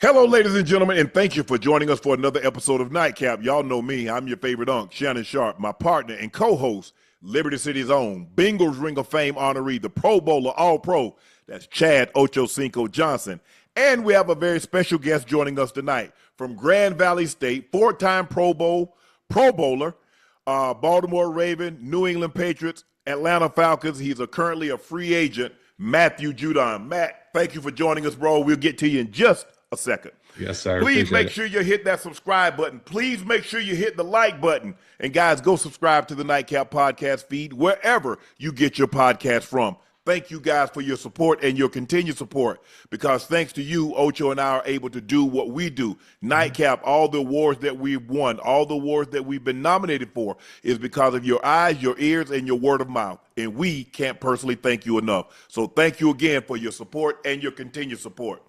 Hello, ladies and gentlemen, and thank you for joining us for another episode of Nightcap. Y'all know me. I'm your favorite unk, Shannon Sharpe, my partner and co-host, Liberty City's own, Bengals Ring of Fame honoree, the Pro Bowler, All-Pro. That's Chad Ochocinco Johnson. And we have a very special guest joining us tonight from Grand Valley State, four-time Pro Bowler, Baltimore Raven, New England Patriots, Atlanta Falcons. He's currently a free agent, Matthew Judon. Matt, thank you for joining us, bro. We'll get to you in just a second. Yes, sir. Please make sure you hit that subscribe button. Please make sure you hit the like button. And guys, go subscribe to the Nightcap podcast feed wherever you get your podcast from. Thank you guys for your support and your continued support, because thanks to you, Ocho and I are able to do what we do. Nightcap, all the awards that we've won, all the awards that we've been nominated for is because of your eyes, your ears, and your word of mouth. And we can't personally thank you enough. So thank you again for your support and your continued support.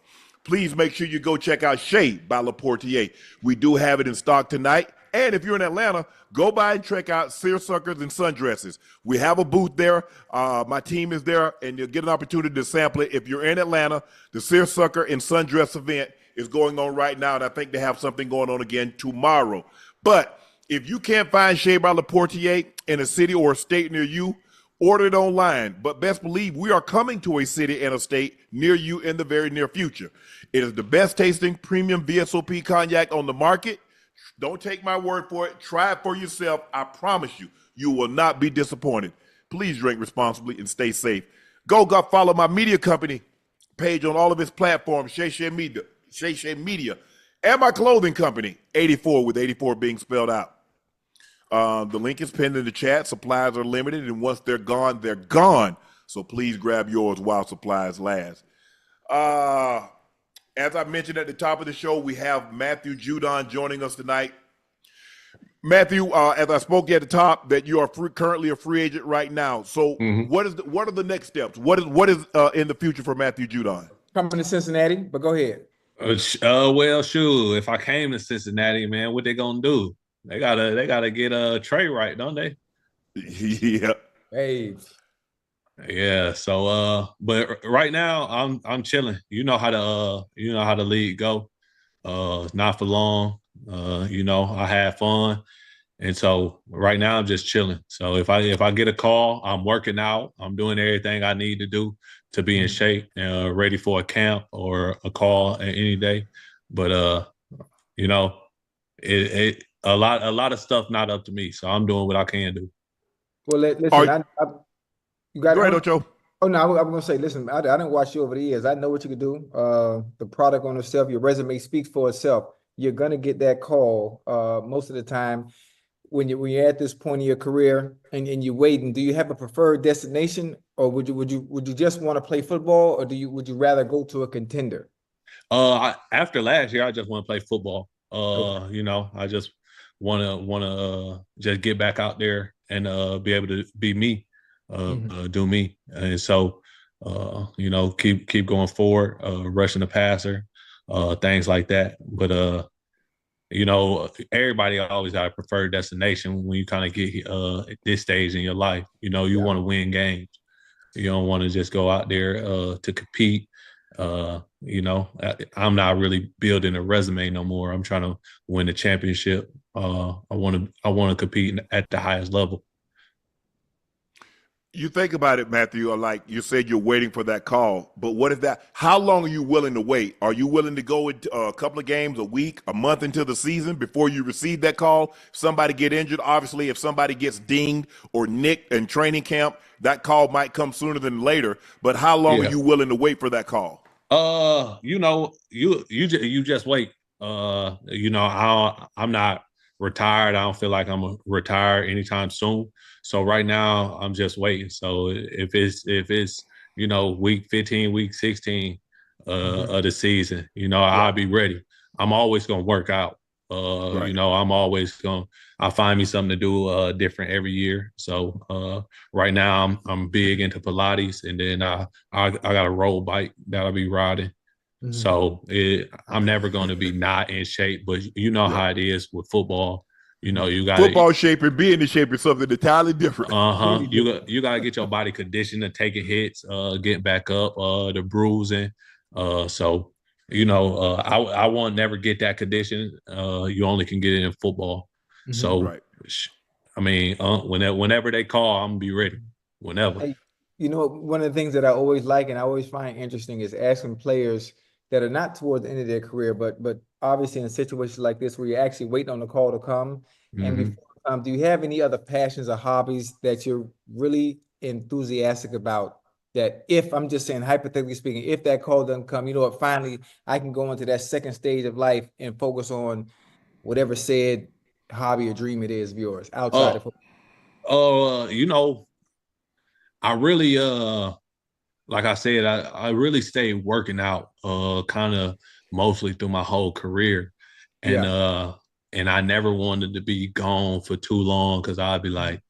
Please make sure you go check out Shade by LaPortier. We do have it in stock tonight. And if you're in Atlanta, go by and check out Seersuckers and Sundresses. We have a booth there. My team is there, and you'll get an opportunity to sample it. If you're in Atlanta, the Seersucker and Sundress event is going on right now, and I think they have something going on again tomorrow. But if you can't find Shade by LaPortier in a city or a state near you, order it online. But best believe we are coming to a city and a state near you in the very near future. It is the best tasting premium VSOP cognac on the market. Don't take my word for it. Try it for yourself. I promise you, you will not be disappointed. Please drink responsibly and stay safe. Go follow my media company page on all of its platforms, Shay Media, and my clothing company, 84 with 84 being spelled out. The link is pinned in the chat. Supplies are limited, and once they're gone, they're gone. So please grab yours while supplies last. As I mentioned at the top of the show, we have Matthew Judon joining us tonight. Matthew, as I spoke at the top, that you are currently a free agent right now. So what are the next steps? What is in the future for Matthew Judon? Coming to Cincinnati, but go ahead. Well, sure. If I came to Cincinnati, man, what they gonna do? They gotta get Trey right, don't they? Yeah. Hey. Yeah. So but right now I'm chilling. You know how the league go. It's not for long. I have fun. And so right now I'm just chilling. So if I get a call, I'm working out. I'm doing everything I need to do to be in shape and ready for a camp or a call any day. But a lot of stuff not up to me. So I'm doing what I can do. Well, listen, you got go ahead, Ocho. Oh no, I'm gonna say, listen, I didn't watch you over the years. I know what you can do. The product on itself, your resume speaks for itself. You're gonna get that call most of the time when you're at this point in your career and you're waiting. Do you have a preferred destination, or would you just want to play football, or would you rather go to a contender? After last year, I just want to play football. Okay. I just wanna just get back out there and be able to be me. Do me. And so, keep going forward, rushing the passer, things like that. But, everybody always got a preferred destination when you kind of get at this stage in your life. You want to win games. You don't want to just go out there to compete. I'm not really building a resume no more. I'm trying to win the championship. I want to compete at the highest level. You think about it, Matthew, like you said, you're waiting for that call. But what if how long are you willing to wait? Are you willing to go a couple of games, a week, a month into the season before you receive that call? If somebody get injured, obviously, if somebody gets dinged or nicked in training camp, that call might come sooner than later. But how long are you willing to wait for that call? You just wait. I'm not retired. I don't feel like I'm retired anytime soon. So right now I'm just waiting. So if it's week 15, week 16 of the season, I'll be ready. I'm always gonna work out. Right. I'll find me something to do different every year. So right now I'm big into Pilates, and then I got a roll bike that I'll be riding. Mm-hmm. So I'm never going to be not in shape, but how it is with football. You got football shape and being in shape is something entirely different. You got to get your body conditioned to taking hits, getting back up, the bruising. So I won't never get that condition. You only can get it in football. So, Right. I mean, whenever they call, I'm gonna be ready. Whenever. Hey, one of the things that I always like and I always find interesting is asking players that are not towards the end of their career, but obviously in situations like this where you're actually waiting on the call to come. And Mm-hmm. before, do you have any other passions or hobbies that you're really enthusiastic about? That if I'm just saying, hypothetically speaking, if that call doesn't come, you know what, finally I can go into that second stage of life and focus on whatever said hobby or dream it is of yours outside Oh, of football. I really like I said, I really stayed working out kind of mostly through my whole career. And Yeah. uh and I never wanted to be gone for too long because I'd be like,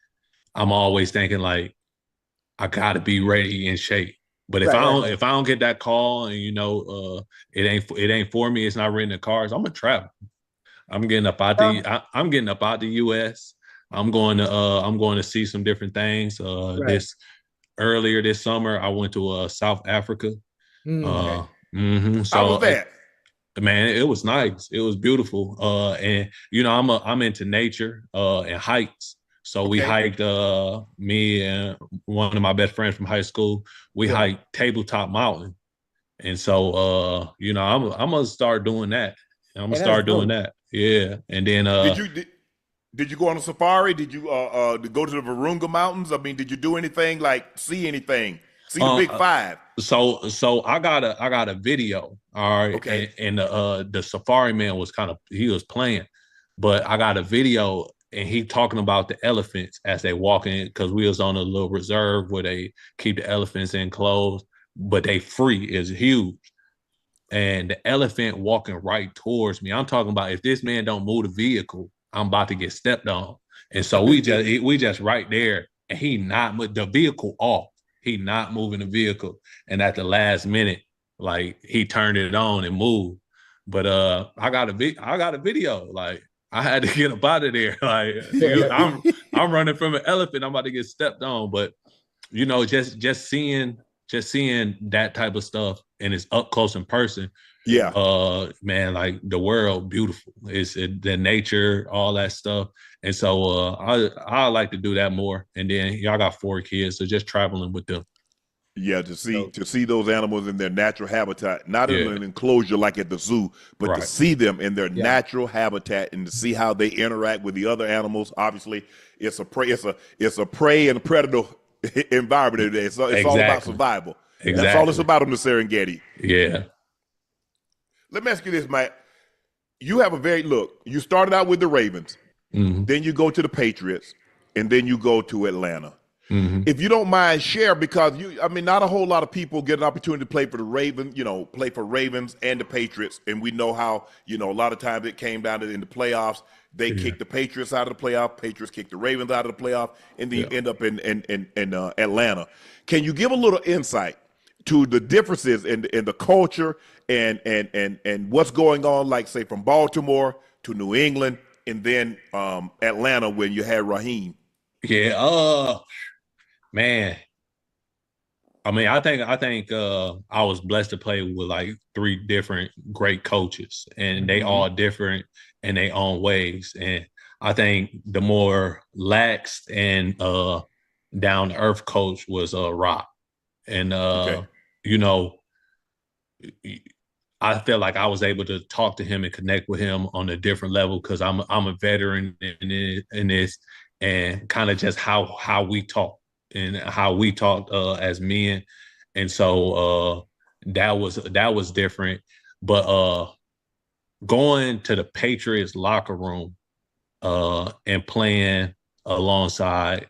I'm always thinking like I gotta be ready in shape. But Right, right. if I don't get that call and it ain't for me, it's not written in the cards, I'm gonna travel. Um, I'm getting up out the US. I'm going to see some different things. right. This Earlier this summer, I went to South Africa. Okay. Uh, How was So, that? man, it was nice. It was beautiful. And I'm into nature and hikes. So we Okay. hiked. Me and one of my best friends from high school. We Yeah. hiked Tabletop Mountain. And so, I'm gonna start doing that. I'm gonna And that's start doing dope. that. Yeah, and then Did you go on a safari? Did you go to the Virunga Mountains? I mean, did you do anything like see anything? See the uh, Big Five? so I got a video. All right, Okay. and the safari man he was playing, but I got a video and he talking about the elephants as they walk in because we was on a little reserve where they keep the elephants enclosed, but they free is huge. And the elephant walking right towards me. I'm talking about if this man don't move the vehicle, I'm about to get stepped on. And so we just right there, and he not the vehicle off. He not moving the vehicle, and at the last minute, like he turned it on and moved. But I got a video. Like I had to get up out of there. Like I'm running from an elephant. I'm about to get stepped on. But just seeing that type of stuff and it's up close in person, Yeah. man, like the world beautiful. The nature, all that stuff. And so I like to do that more. And then y'all got 4 kids, so just traveling with them. Yeah, So, to see those animals in their natural habitat, not in Yeah, an enclosure like at the zoo, but to right. see them in their yeah. natural habitat and to see how they interact with the other animals. Obviously, it's a prey and predator environment today. So it's all about Exactly. survival. That's all it's Exactly. about on the Serengeti. Yeah. Let me ask you this, Mike. You have a very look. You started out with the Ravens, Hmm. then you go to the Patriots, and then you go to Atlanta. Hmm. If you don't mind, share because I mean, not a whole lot of people get an opportunity to play for the Ravens, play for Ravens and the Patriots, and we know how, a lot of times it came down to in the playoffs, they Yeah. kicked the Patriots out of the playoff, Patriots kicked the Ravens out of the playoff, and then you Yeah. end up in Atlanta. Can you give a little insight to the differences in the culture and what's going on, like say from Baltimore to New England, and then Atlanta when you had Raheem? Yeah. Man, I mean, I think I was blessed to play with like 3 different great coaches, and they Mhm. all different in their own ways. And I think the more laxed and down to earth coach was Rock, and Okay. you know, I felt like I was able to talk to him and connect with him on a different level because I'm a veteran in this, and kind of just how we talk and how we talked as men. And so that was different. But going to the Patriots locker room and playing alongside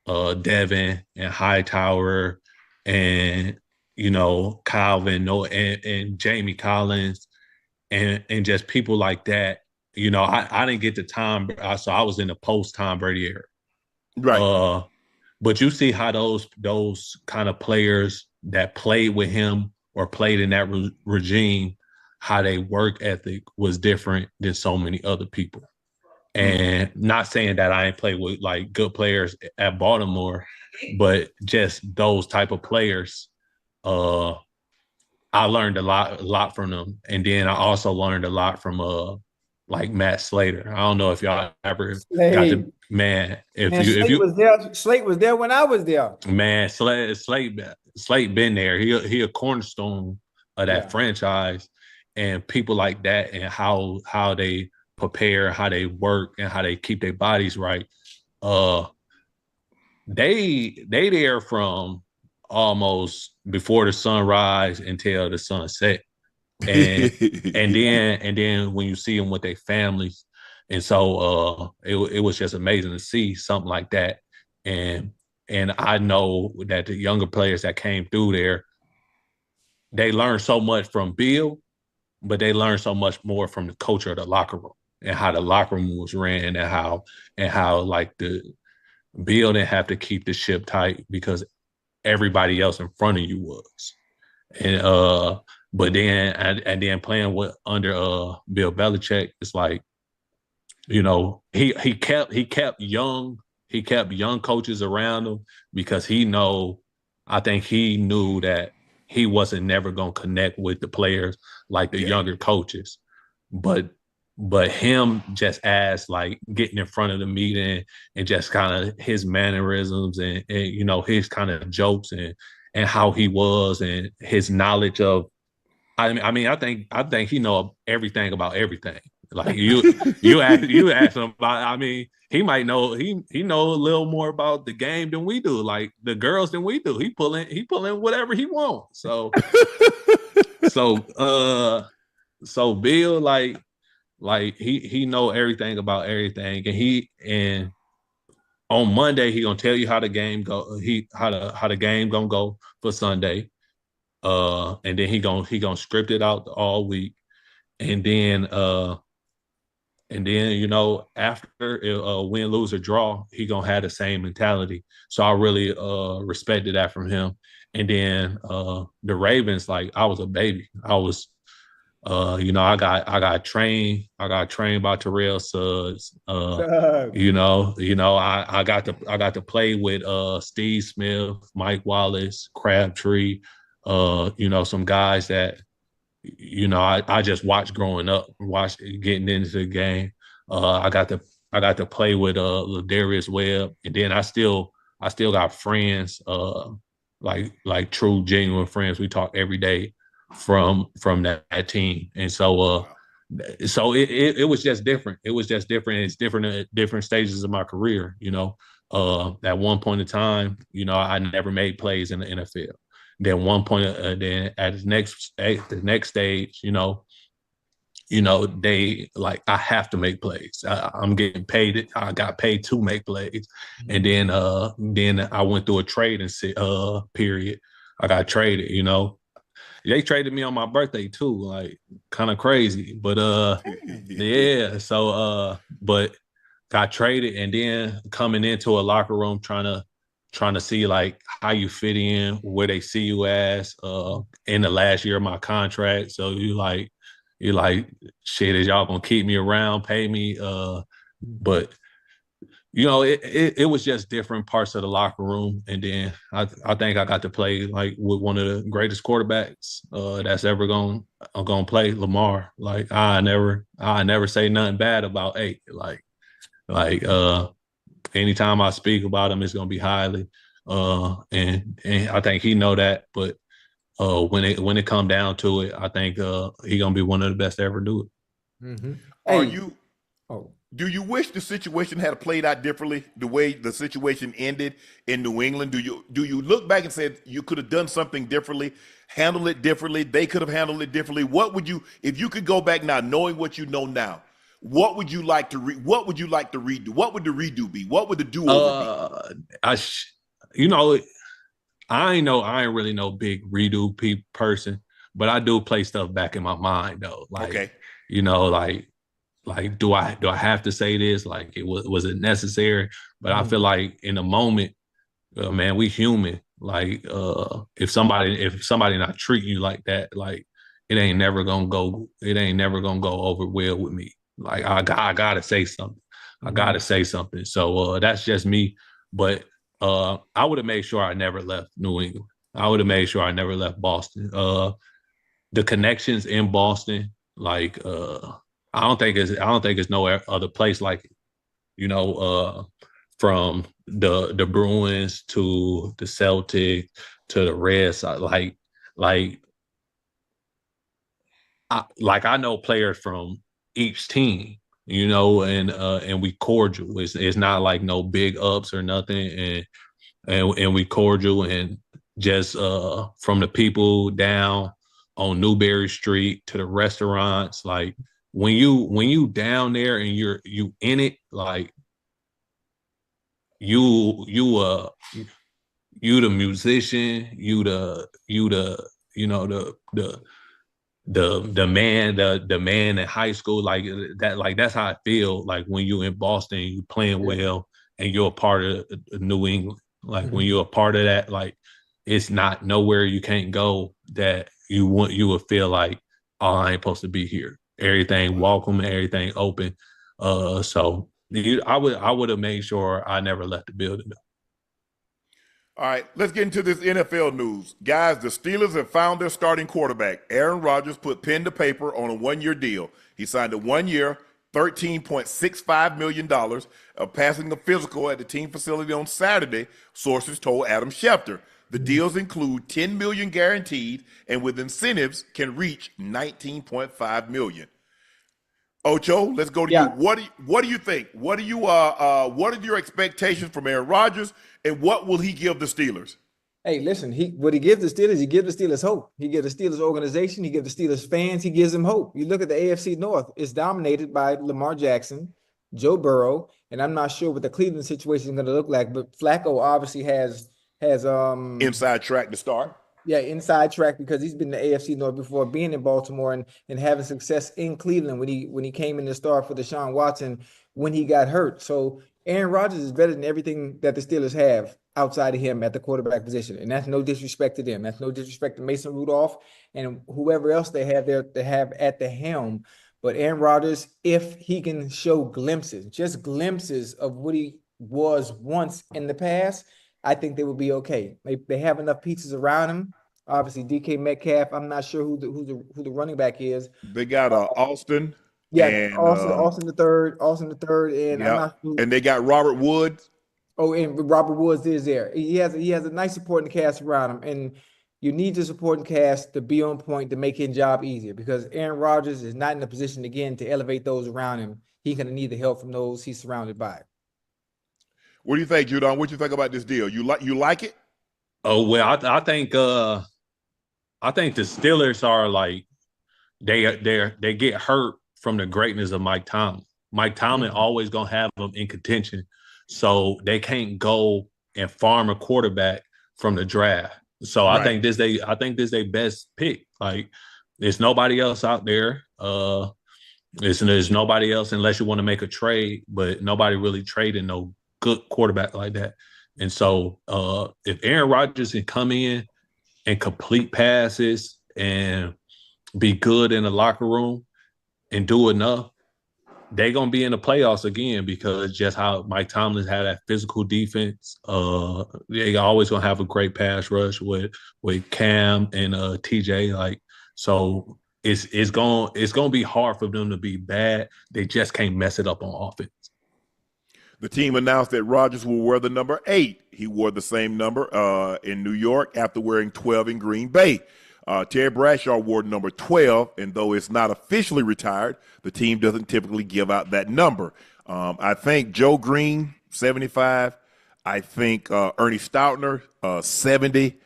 Devin and Hightower and Calvin no and Jamie Collins and just people like that. I didn't get the time, so I was in the post Tom Brady era. Right. Uh, but you see how those kind of players that played with him or played in that regime, how they work ethic was different than so many other people. Mm-hmm. And not saying that I ain't played with like good players at Baltimore, but just those type of players. Uh, I learned a lot from them. And then I also learned a lot from like Matt Slater. I don't know if y'all ever got to, man, Man, Slate was there. Slate was there when I was there. Man, Slate been there. He a cornerstone of that franchise, and people like that, and how they prepare, how they work, and how they keep their bodies right. They there from almost before the sunrise until the sunset, and and then when you see them with their families, and so it was just amazing to see something like that, and I know that the younger players that came through there, they learned so much from Bill, but they learned so much more from the culture of the locker room and how the locker room was ran, and how like the Bill didn't have to keep the ship tight because everybody else in front of you was. And but then and then playing with under Bill Belichick, it's like, you know, he kept young coaches around him because I think he knew that he wasn't never gonna connect with the players like the younger coaches. But him just as like getting in front of the meeting and just kind of his mannerisms and you know, his kind of jokes and how he was and his knowledge of, I think he know everything about everything. Like you ask him about, I mean, he might know he know a little more about the game than we do, like the girls than we do. He pulling whatever he wants. So so Bill like he know everything about everything, and on Monday he gonna tell you how the game go, how the game gonna go for Sunday, and then he gonna script it out all week, and then you know, after win, lose or draw, he gonna have the same mentality. So I really respected that from him. And then the Ravens, like I was a baby. I was you know, I got trained by Terrell Suggs. You know, I got to play with Steve Smith, Mike Wallace, Crabtree, you know, some guys that, you know, I just watched growing up, watched getting into the game. I got to play with Ladarius Webb, and then I still got friends, like true genuine friends. We talk every day from that team, and so it was just different. It was just different. It's different at different stages of my career. You know, at one point in time, you know, I never made plays in the NFL. Then one point, then at the next stage, you know, they like, I have to make plays. I'm getting paid. I got paid to make plays, and then I went through a trading period. I got traded. You know, they traded me on my birthday too, like kind of crazy, but yeah. So but got traded, and then coming into a locker room trying to see like how you fit in, where they see you as in the last year of my contract. So you're like, shit, is y'all gonna keep me around, pay me? But you know, it was just different parts of the locker room. And then I think I got to play like with one of the greatest quarterbacks that's ever gonna play, Lamar. Like I never say nothing bad about Ayyy. Like anytime I speak about him, it's gonna be highly. And I think he know that. But when it come down to it, I think he gonna be one of the best to ever do it. Mm-hmm. Do you wish the situation had played out differently, the way the situation ended in New England? Do you look back and say you could have done something differently, handled it differently? They could have handled it differently. What would you, if you could go back now, knowing what you know now? What would you like to redo? What would the redo be? What would the do-over be? You know, I ain't really no big redo person, but I do play stuff back in my mind though. Like, okay. You know, like do I have to say this? Like, was it necessary? But I feel like in the moment, man, we human. Like, if somebody not treating you like that, like it ain't never gonna go over well with me. Like I gotta say something. I gotta say something. So that's just me. But I would have made sure I never left New England. I would have made sure I never left Boston. the connections in Boston, like I don't think it's no other place like it. You know, from the Bruins to the Celtics to the Reds, I know players from each team, you know, and we cordial. It's not like no big ups or nothing, and we cordial, and just from the people down on Newberry Street to the restaurants, like when you down there and you in it, like you the musician, you know the man in high school, like that, like that's how I feel like when you in Boston, you playing well and you're a part of New England. Like when you're a part of that, like it's not nowhere you can't go that you would feel like, oh, I ain't supposed to be here. Everything welcome, everything open. So I would have made sure I never left the building. All right, let's get into this NFL news. Guys, the Steelers have found their starting quarterback. Aaron Rodgers put pen to paper on a one-year deal. He signed a one-year, $13.65 million, passing the physical at the team facility on Saturday, sources told Adam Schefter. The deals include $10 million guaranteed, and with incentives can reach $19.5 million. Ocho, let's go to you. What do you think? What are your expectations from Aaron Rodgers, and what will he give the Steelers? Hey, listen, what he gives the Steelers, he gives the Steelers hope. He gives the Steelers organization, he gives the Steelers fans, he gives them hope. You look at the AFC North, it's dominated by Lamar Jackson, Joe Burrow, and I'm not sure what the Cleveland situation is going to look like, but Flacco obviously has inside track to start. Yeah, inside track, because he's been in the AFC North before, being in Baltimore and having success in Cleveland when he came in to start for Deshaun Watson when he got hurt. So Aaron Rodgers is better than everything that the Steelers have outside of him at the quarterback position. And that's no disrespect to them. That's no disrespect to Mason Rudolph and whoever else they have there to have at the helm. But Aaron Rodgers, if he can show glimpses, just glimpses of what he was once in the past, I think they will be okay. They have enough pieces around him. Obviously, DK Metcalf. I'm not sure who the running back is. They got Austin. Yeah, and, Austin the third, and yeah, I'm not sure. And they got Robert Woods. Oh, and Robert Woods is there. He has a nice supporting cast around him, and you need the supporting cast to be on point to make his job easier, because Aaron Rodgers is not in a position again to elevate those around him. He's going to need the help from those he's surrounded by. What do you think, Judon? What do you think about this deal? You like it? Oh well, I think the Steelers are like they get hurt from the greatness of Mike Tomlin. Mike Tomlin always gonna have them in contention, so they can't go and farm a quarterback from the draft. So right. I think this they best pick. Like there's nobody else out there. There's nobody else unless you want to make a trade, but nobody really traded no good quarterback like that. And so if Aaron Rodgers can come in and complete passes and be good in the locker room and do enough, they're going to be in the playoffs again, because just how Mike Tomlin's had that physical defense. They always going to have a great pass rush with Cam and TJ. Like, so it's going to be hard for them to be bad. They just can't mess it up on offense. The team announced that Rodgers will wear the number 8. He wore the same number in New York after wearing 12 in Green Bay. Terry Bradshaw wore number 12, and though it's not officially retired, the team doesn't typically give out that number. I think Joe Green, 75. I think Ernie Stautner, 70.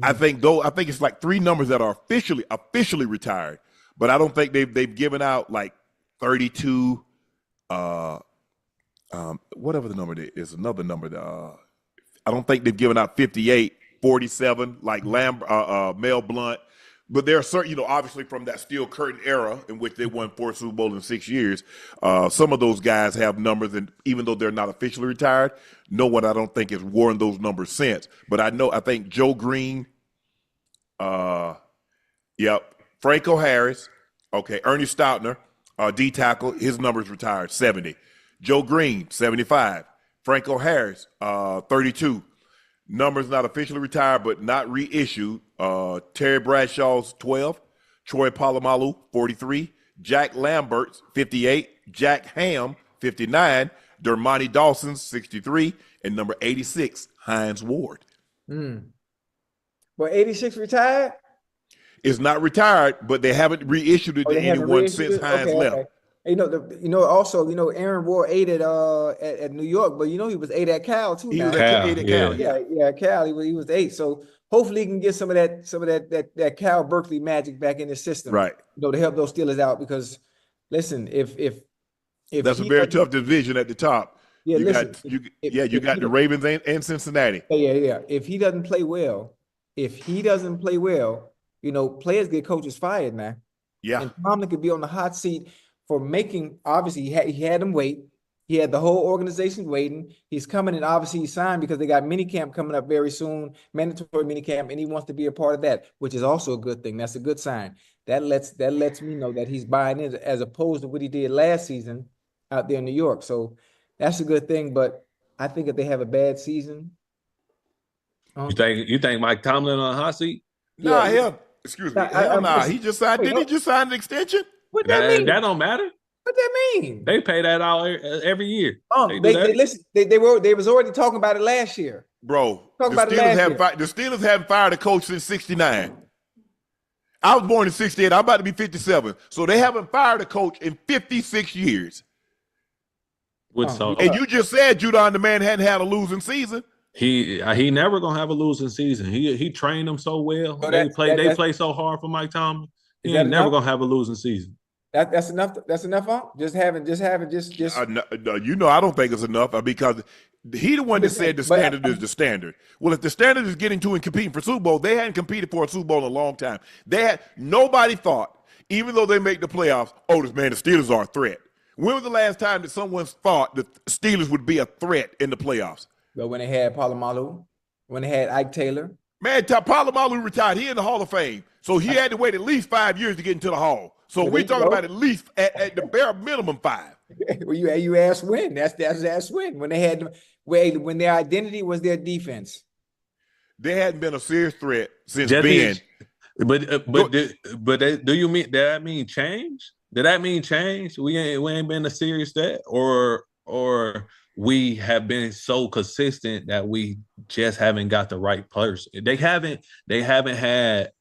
I think it's like 3 numbers that are officially retired, but I don't think they've given out like 32. Whatever the number is, another number. I don't think they've given out 58, 47, like Mel Blount. But there are certain, obviously from that Steel Curtain era in which they won 4 Super Bowls in 6 years, some of those guys have numbers, and even though they're not officially retired, no one I don't think has worn those numbers since. But I think Joe Green, Franco Harris, okay, Ernie Stautner, D tackle, his number's retired, 70. Joe Green, 75. Franco Harris, 32. Numbers not officially retired, but not reissued. Terry Bradshaw's 12. Troy Polamalu, 43, Jack Lambert, 58, Jack Ham, 59, Dermontti Dawson, 63, and number 86, Hines Ward. Well, 86 retired? Is not retired, but they haven't reissued it to anyone since Hines left. Okay. Also, Aaron Ward ate at New York, but he was 8 at Cal too. He now. was at Cal. Yeah, Cal. He was 8. So hopefully he can get some of that Cal Berkeley magic back in the system. Right. To help those Steelers out, because listen, if that's a very tough division at the top. Yeah, you got the Ravens and Cincinnati. Yeah. If he doesn't play well, players get coaches fired, man. Yeah. And Tomlin could be on the hot seat for making, obviously, he had them wait. He had the whole organization waiting. He's coming, and obviously he signed because they got minicamp coming up very soon, mandatory minicamp, and he wants to be a part of that, which is also a good thing. That's a good sign. That lets me know that he's buying in, as opposed to what he did last season out there in New York. So that's a good thing. But I think if they have a bad season, you think Mike Tomlin on the hot seat? Excuse me. He just signed. Didn't he just sign an extension? What that mean? That don't matter. What that mean? They pay that out every year. They was already talking about it last year. Bro, the Steelers haven't fired a coach since 69. I was born in 68. I'm about to be 57. So they haven't fired a coach in 56 years. And you just said Judon, the man, hadn't had a losing season. He never gonna have a losing season. He trained them so well. So they play so hard for Mike Tomlin. He ain't never gonna have a losing season. That's enough. That's enough. Just having. No, I don't think it's enough because he the one that said the standard is the standard. Well, if the standard is getting to and competing for Super Bowl, they hadn't competed for a Super Bowl in a long time. Nobody thought, even though they make the playoffs, the Steelers are a threat. When was the last time that someone thought the Steelers would be a threat in the playoffs? But when they had Polamalu, when they had Ike Taylor. Man, Polamalu retired. He in the Hall of Fame. So he had to wait at least 5 years to get into the Hall. So we're talking about at least at the bare minimum 5. Well, you asked when. That's when. When they had when their identity was their defense. They hadn't been a serious threat since Ben. Do you mean that mean change? Did that mean change? We ain't been a serious threat, or we have been so consistent that we just haven't got the right person. They haven't had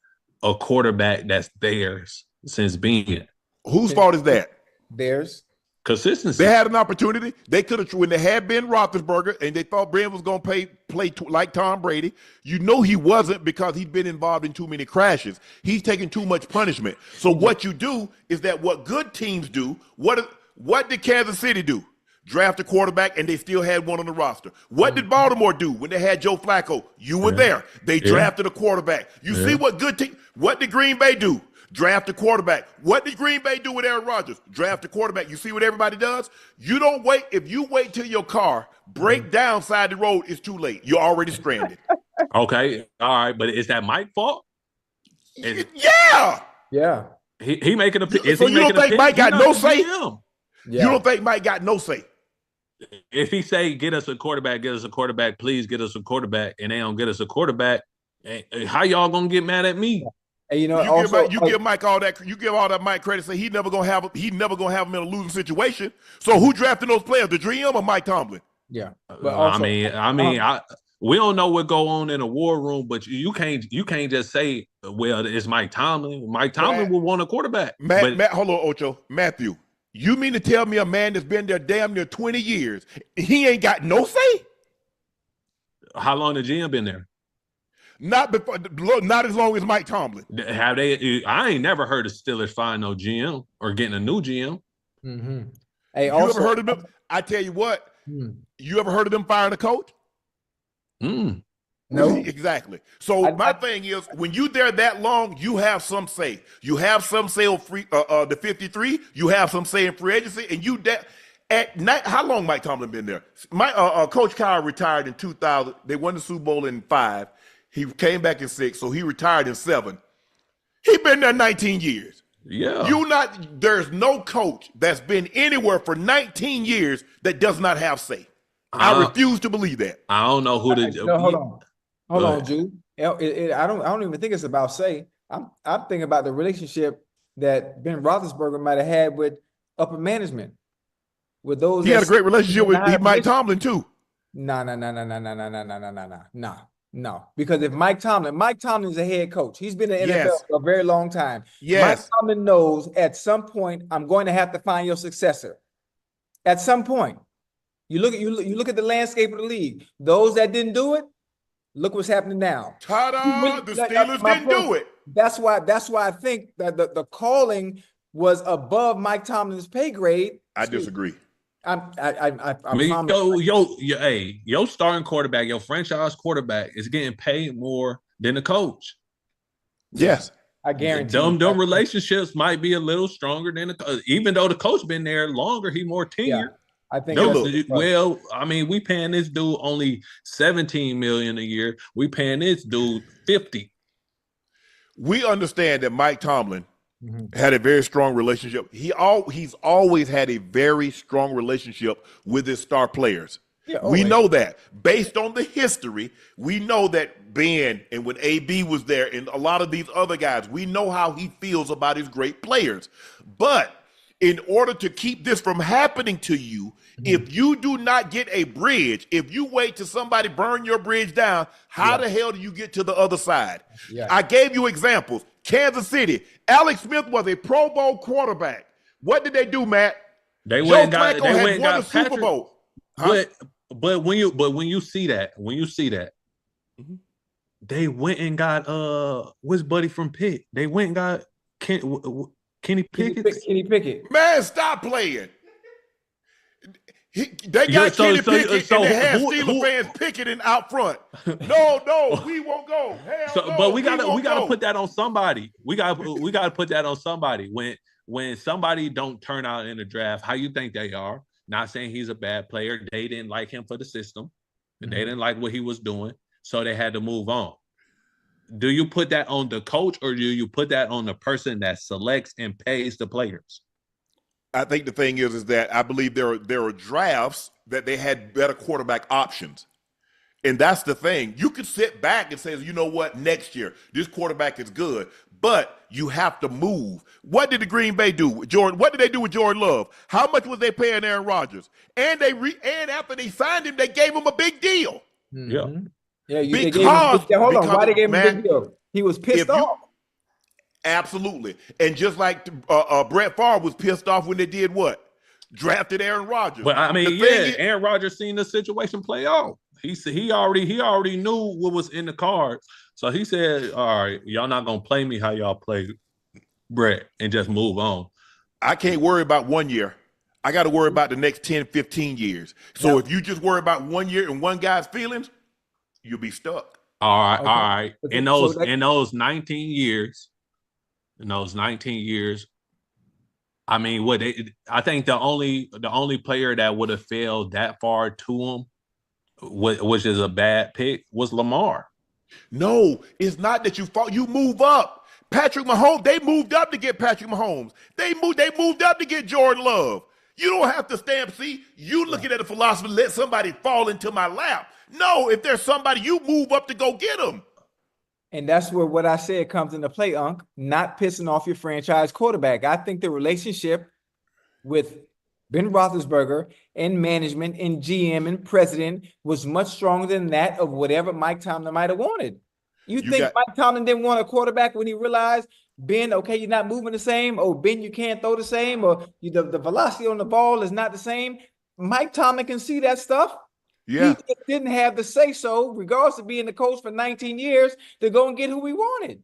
a quarterback that's theirs since being. Whose fault is that? Theirs. Consistency. They had an opportunity. They could have, when they had Ben Roethlisberger and they thought Brady was going to play like Tom Brady. He wasn't, because he'd been involved in too many crashes. He's taking too much punishment. So what you do is that what good teams do, what did Kansas City do? Draft a quarterback, and they still had one on the roster. What did Baltimore do when they had Joe Flacco? You were there. They drafted a quarterback. You see what good team? What did Green Bay do? Draft a quarterback. What did Green Bay do with Aaron Rodgers? Draft a quarterback. You see what everybody does? You don't wait. If you wait till your car break down side the road, it's too late. You're already stranded. Okay, all right, but is that Mike's fault? Yeah. He making a. So you don't think Mike got no say? Yeah. You don't think Mike got no say? If he say, get us a quarterback, please get us a quarterback, and they don't get us a quarterback, how y'all gonna get mad at me? And you give Mike all that. You give all that Mike credit. Say he never gonna have him in a losing situation. So who drafted those players? The GM or Mike Tomlin? Yeah, but also, we don't know what go on in a war room, but you can't just say, well, it's Mike Tomlin. Mike Tomlin will want a quarterback. Matt, hold on, Ocho. Matthew, you mean to tell me a man that's been there damn near 20 years, he ain't got no say? How long the GM been there? Not as long as Mike Tomlin. Have they? I ain't never heard of Steelers firing no GM or getting a new GM. Mm-hmm. Hey, you ever heard of them? I tell you what. You ever heard of them firing a coach? No, exactly. So my thing is, when you there that long, you have some say. You have some say on the 53. You have some say in free agency, and you at night. How long Mike Tomlin been there? Coach Kyle retired in 2000. They won the Super Bowl in 5. He came back in 6, so he retired in 7. He been there 19 years. Yeah. There's no coach that's been anywhere for 19 years that does not have say. I refuse to believe that. I don't know who Hold on, Jude. I don't even think it's about say. I'm thinking about the relationship that Ben Roethlisberger might have had with upper management, with those. He had a great relationship with Mike Tomlin too. No. Because if Mike Tomlin's a head coach. He's been in the NFL for a very long time. Yes. Mike Tomlin knows at some point I'm going to have to find your successor. At some point, you look at the landscape of the league. Those that didn't do it, look what's happening now. Ta-da! The Steelers didn't do it. That's why I think that the calling was above Mike Tomlin's pay grade. I disagree. Your starting quarterback, your franchise quarterback is getting paid more than the coach. Yes. I guarantee them relationships might be a little stronger than even though the coach been there longer, he more tenured. Yeah, I think we paying this dude only $17 million a year. We paying this dude $50. We understand that Mike Tomlin had a very strong relationship. He's always had a very strong relationship with his star players. Yeah, we know that. Based on the history, we know that Ben and when AB was there and a lot of these other guys, we know how he feels about his great players. But in order to keep this from happening to you, if you do not get a bridge, if you wait till somebody burn your bridge down, how the hell do you get to the other side? Yeah. I gave you examples. Kansas City, Alex Smith was a Pro Bowl quarterback. What did they do, Matt? They went and got a Super Bowl. But when you see that, they went and got what's buddy from Pitt? They went and got Kenny Pickett. Kenny Pickett. Man, stop playing. They got Kenny Pickett and they had Steelers fans picketing out front. No, we won't go. But we gotta put that on somebody. We gotta put that on somebody. When somebody don't turn out in the draft, how you think they are? Not saying he's a bad player. They didn't like him for the system. They didn't like what he was doing, so they had to move on. Do you put that on the coach or do you put that on the person that selects and pays the players? I think the thing is that I believe there are drafts that they had better quarterback options. And that's the thing. You could sit back and say, you know what, next year, this quarterback is good. But you have to move. What did the Green Bay do with Jordan? What did they do with Jordan Love? How much was they paying Aaron Rodgers? And after they signed him, they gave him a big deal. Yeah. Yeah, why they gave him a big deal? He was pissed off. Absolutely. And just like Brett Favre was pissed off when they did what? Drafted Aaron Rodgers. But I mean, Aaron Rodgers seen the situation play out. He already knew what was in the cards. So he said, all right, y'all not going to play me how y'all play Brett and just move on. I can't worry about 1 year. I got to worry about the next 10, 15 years. So if you just worry about 1 year and one guy's feelings, you'll be stuck. All right. In those 19 years, I mean, I think the only player that would have failed that far to him, which is a bad pick, was Lamar. No, it's not that you fall. You move up. Patrick Mahomes, they moved up to get Patrick Mahomes. They moved up to get Jordan Love. You don't have to stand. See, you looking at the philosophy, let somebody fall into my lap. No, if there's somebody, you move up to go get them. And that's where what I said comes into play, Unc, not pissing off your franchise quarterback. I think the relationship with Ben Roethlisberger and management and GM and president was much stronger than that of whatever Mike Tomlin might have wanted. You think Mike Tomlin didn't want a quarterback when he realized, Ben, okay, you're not moving the same, or Ben, you can't throw the same, or the velocity on the ball is not the same. Mike Tomlin can see that stuff. Yeah. He just didn't have the say-so, regardless of being the coach for 19 years, to go and get who we wanted.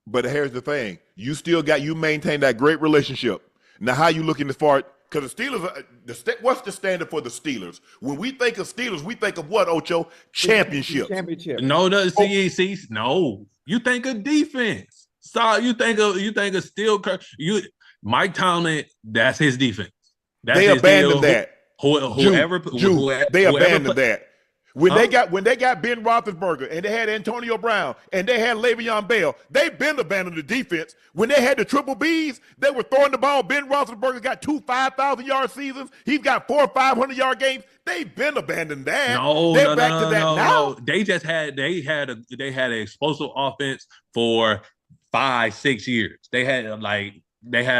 But here's the thing. You maintain that great relationship. Now, how you looking as far, because the Steelers, what's the standard for the Steelers? When we think of Steelers, we think of what, Ocho? Championship. No, no. You think of defense. So you think of Steel. Mike Tomlin, that's his defense. They abandoned that. They abandoned that. When they got Ben Roethlisberger and they had Antonio Brown and they had Le'Veon Bell, they've been abandoned the defense. When they had the triple Bs, they were throwing the ball. Ben Roethlisberger got 2 5,000-yard seasons. He's got 4 500-yard games. They've been abandoned that. They're back to that now. They had an explosive offense for 5, 6 years. They had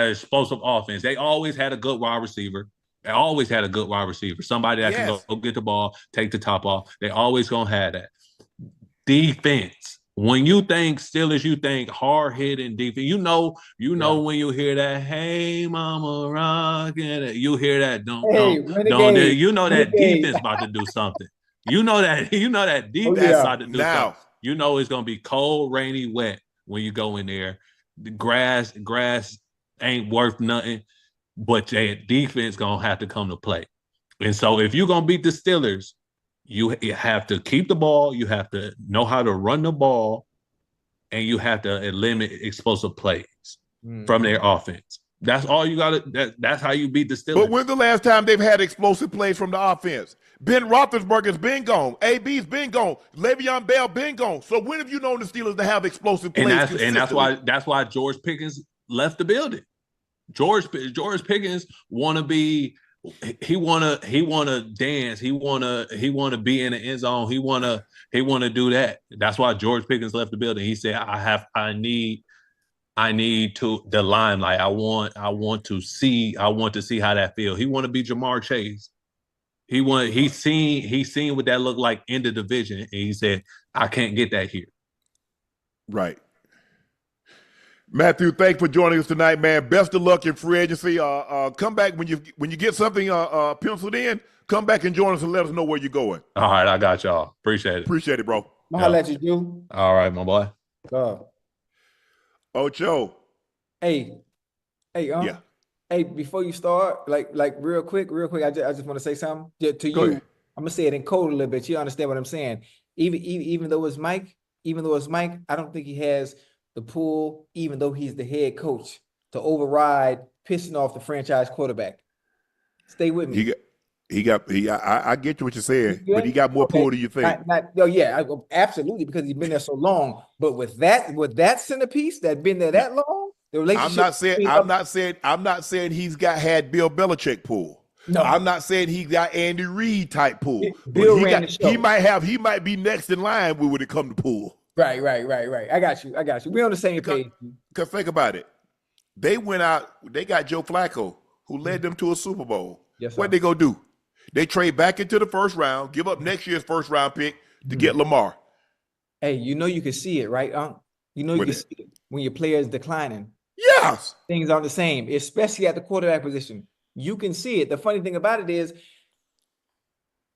explosive offense. They always had a good wide receiver. They always had a good wide receiver. Somebody that can go get the ball, take the top off. They always gonna have that. Defense. When you think Steelers, you think hard hitting defense. You know when you hear that, hey mama rockin', you hear that don't. You know that defense about to do something. You know that defense about to do something. You know it's gonna be cold, rainy, wet when you go in there. The grass ain't worth nothing, but your defense gonna have to come to play. And so if you're gonna beat the Steelers, you have to keep the ball, you have to know how to run the ball, and you have to eliminate explosive plays from their offense. That's all you gotta. That's how you beat the Steelers. But when's the last time they've had explosive plays from the offense? Ben Roethlisberger's been gone. AB's been gone. Le'Veon Bell been gone. So when have you known the Steelers to have explosive plays? And that's why George Pickens left the building. George Pickens want to be. He wanna dance. He wanna be in the end zone. He wanna do that. That's why George Pickens left the building. He said, I need to the limelight. I want to see how that feels. He want to be Jamar Chase. He's seen what that looked like in the division, and he said, I can't get that here. Right. Matthew, thanks for joining us tonight, man. Best of luck in free agency. Come back when you get something penciled in. Come back and join us and let us know where you're going. All right, I got y'all. Appreciate it. Appreciate it, bro. I'll let you do. All right, my boy. Ocho. Hey, yeah. Hey, before you start, like real quick, I just want to say something to you. I'm gonna say it in code a little bit. You understand what I'm saying? Even though it's Mike, I don't think he has the pull, even though he's the head coach, to override pissing off the franchise quarterback. Stay with me. I get you what you're saying, but he got more pull than you think. Absolutely, because he's been there so long. But with that centerpiece that been there that long, the relationship. I'm not saying he's had Bill Belichick pull. No, I'm not saying he got Andy Reid type pull. He might be next in line when it come to pull. Right. I got you. We're on the same page. Because think about it. They went out, they got Joe Flacco, who led them to a Super Bowl. Yes, what'd they go do? They trade back into the first round, give up next year's first round pick to get Lamar. Hey, you can see it, right, Unc? You can see it when your player is declining. Yes. Things aren't the same, especially at the quarterback position. You can see it. The funny thing about it is,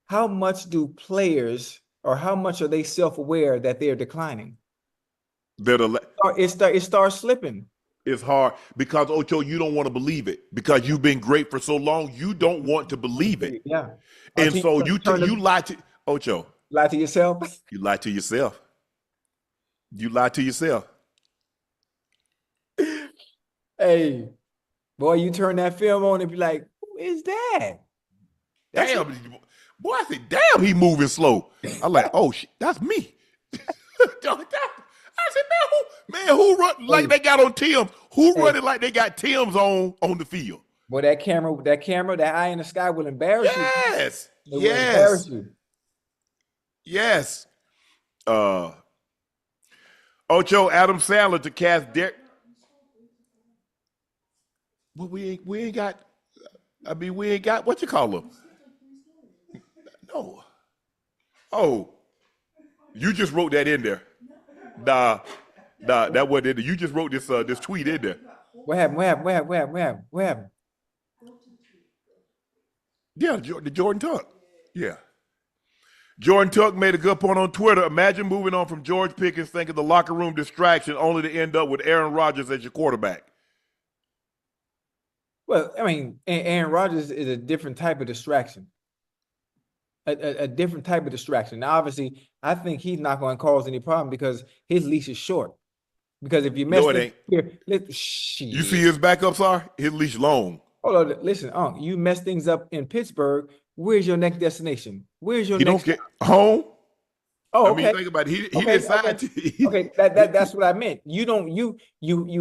how much do players, or how much are they self-aware that they're declining? It starts slipping. It's hard because, Ocho, you don't want to believe it because you've been great for so long. You don't want to believe it. Yeah. And so you lie to Ocho. Lie to yourself. You lie to yourself. You lie to yourself. Hey, boy, you turn that film on and be like, who is that? Damn, boy, I said, damn, he moving slow. I'm like, oh, shit, that's me. I said, who run like they got on Tim's? Who running like they got Tim's on the field? Boy, that camera, that eye in the sky will embarrass you. Yes. Will embarrass you. Yes. Ocho, Adam Sandler to cast Derrick. Well, we ain't got. I mean, we ain't got what you call them. No. Oh, you just wrote that in there. Nah, that wasn't in there. You just wrote this tweet in there. What happened? Yeah, the Jordan Tuck. Yeah. Jordan Tuck made a good point on Twitter. Imagine moving on from George Pickens thinking the locker room distraction only to end up with Aaron Rodgers as your quarterback. Well, I mean, Aaron Rodgers is a different type of distraction. A different type of distraction. Now, obviously, I think he's not going to cause any problem because his leash is short. Because if you mess it ain't. You see his backups are? His leash long. Hold on, listen, you mess things up in Pittsburgh. Where's your next destination? Where's your next? Don't get home. Oh, okay. I mean, think about it. He decided to. Okay, that's what I meant. You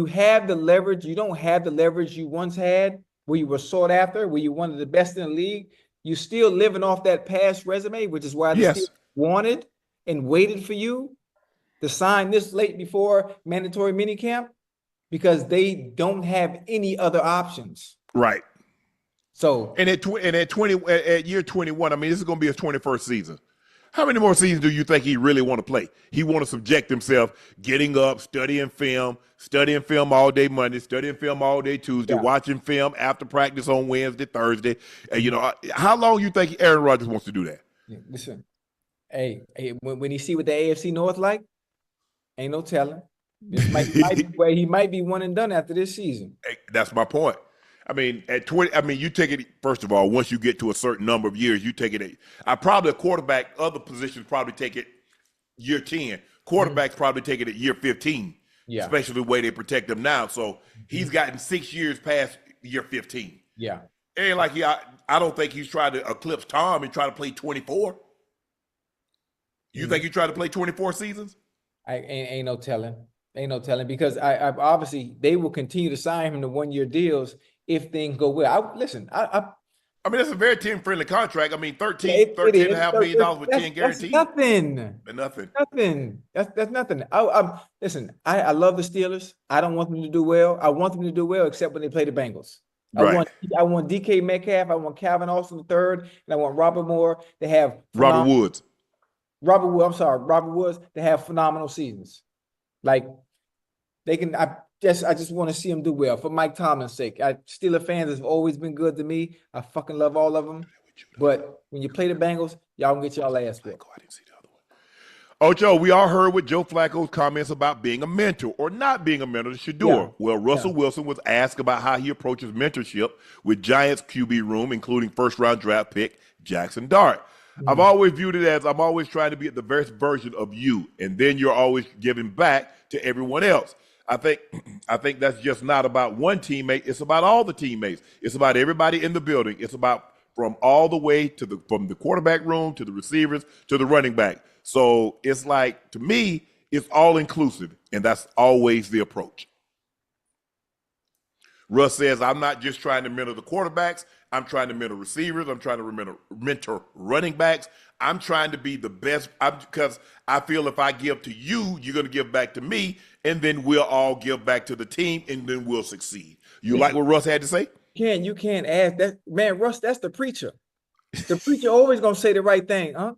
have the leverage. You don't have the leverage you once had, where you were sought after, where you one of the best in the league. You still living off that past resume, which is why they still wanted and waited for you to sign this late before mandatory minicamp. because they don't have any other options. Right. So And at year 21, I mean, this is going to be his 21st season. How many more seasons do you think he really want to play? He want to subject himself, getting up, studying film all day Monday, studying film all day Tuesday, watching film after practice on Wednesday, Thursday. And, you know, how long you think Aaron Rodgers wants to do that? Listen, hey, when he see what the AFC North like, ain't no telling. This might be where he might be one and done after this season. Hey, that's my point. I mean, at 20, I mean, you take it, first of all, once you get to a certain number of years, you take it. Probably a quarterback, other positions probably take it year 10. Quarterbacks probably take it at year 15, especially the way they protect them now. So he's gotten 6 years past year 15. Yeah. It ain't like I don't think he's trying to eclipse Tom and try to play 24. You think he tried to play 24 seasons? Ain't no telling. Ain't no telling, because I obviously they will continue to sign him to 1-year deals if things go well. I mean, it's a very team-friendly contract. I mean, $13.5 million with 10 guarantees. That's nothing. That's nothing. Listen, I love the Steelers. I don't want them to do well. I want them to do well, except when they play the Bengals. Right. I want DK Metcalf. I want Calvin Austin III, and I want Robert Moore to have Robert Woods. Robert Woods to have phenomenal seasons. Like they can. I just want to see them do well for Mike Tomlin's sake. Steelers fans have always been good to me. I fucking love all of them. But when you play the Bengals, y'all can get y'all ass whipped. I didn't see the other one. Ocho, we all heard what Joe Flacco's comments about being a mentor or not being a mentor to Shedeur. Yeah. Well, Russell Wilson was asked about how he approaches mentorship with Giants QB room, including first-round draft pick Jackson Dart. I've always viewed it as I'm always trying to be the best version of you, and then you're always giving back to everyone else. I think that's just not about one teammate. It's about all the teammates. It's about everybody in the building. It's about from all the way to from the quarterback room to the receivers to the running back. So it's like, to me, it's all inclusive, and that's always the approach. Russ says, I'm not just trying to mentor the quarterbacks. I'm trying to mentor receivers. I'm trying to mentor running backs. I'm trying to be the best because I feel if I give to you, you're going to give back to me, and then we'll all give back to the team, and then we'll succeed. You like what Russ had to say? You can't ask that, man. Russ, that's the preacher. The preacher always going to say the right thing, huh?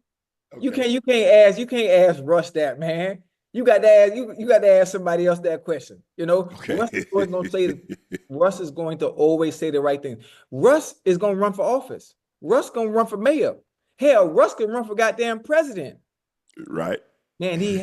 Okay. You can't ask Russ that, man. You got to ask somebody else that question. You know, okay. Russ is going to always say the right thing. Russ is going to run for office. Russ going to run for mayor. Hell, Russ can run for goddamn president. Right. Man, he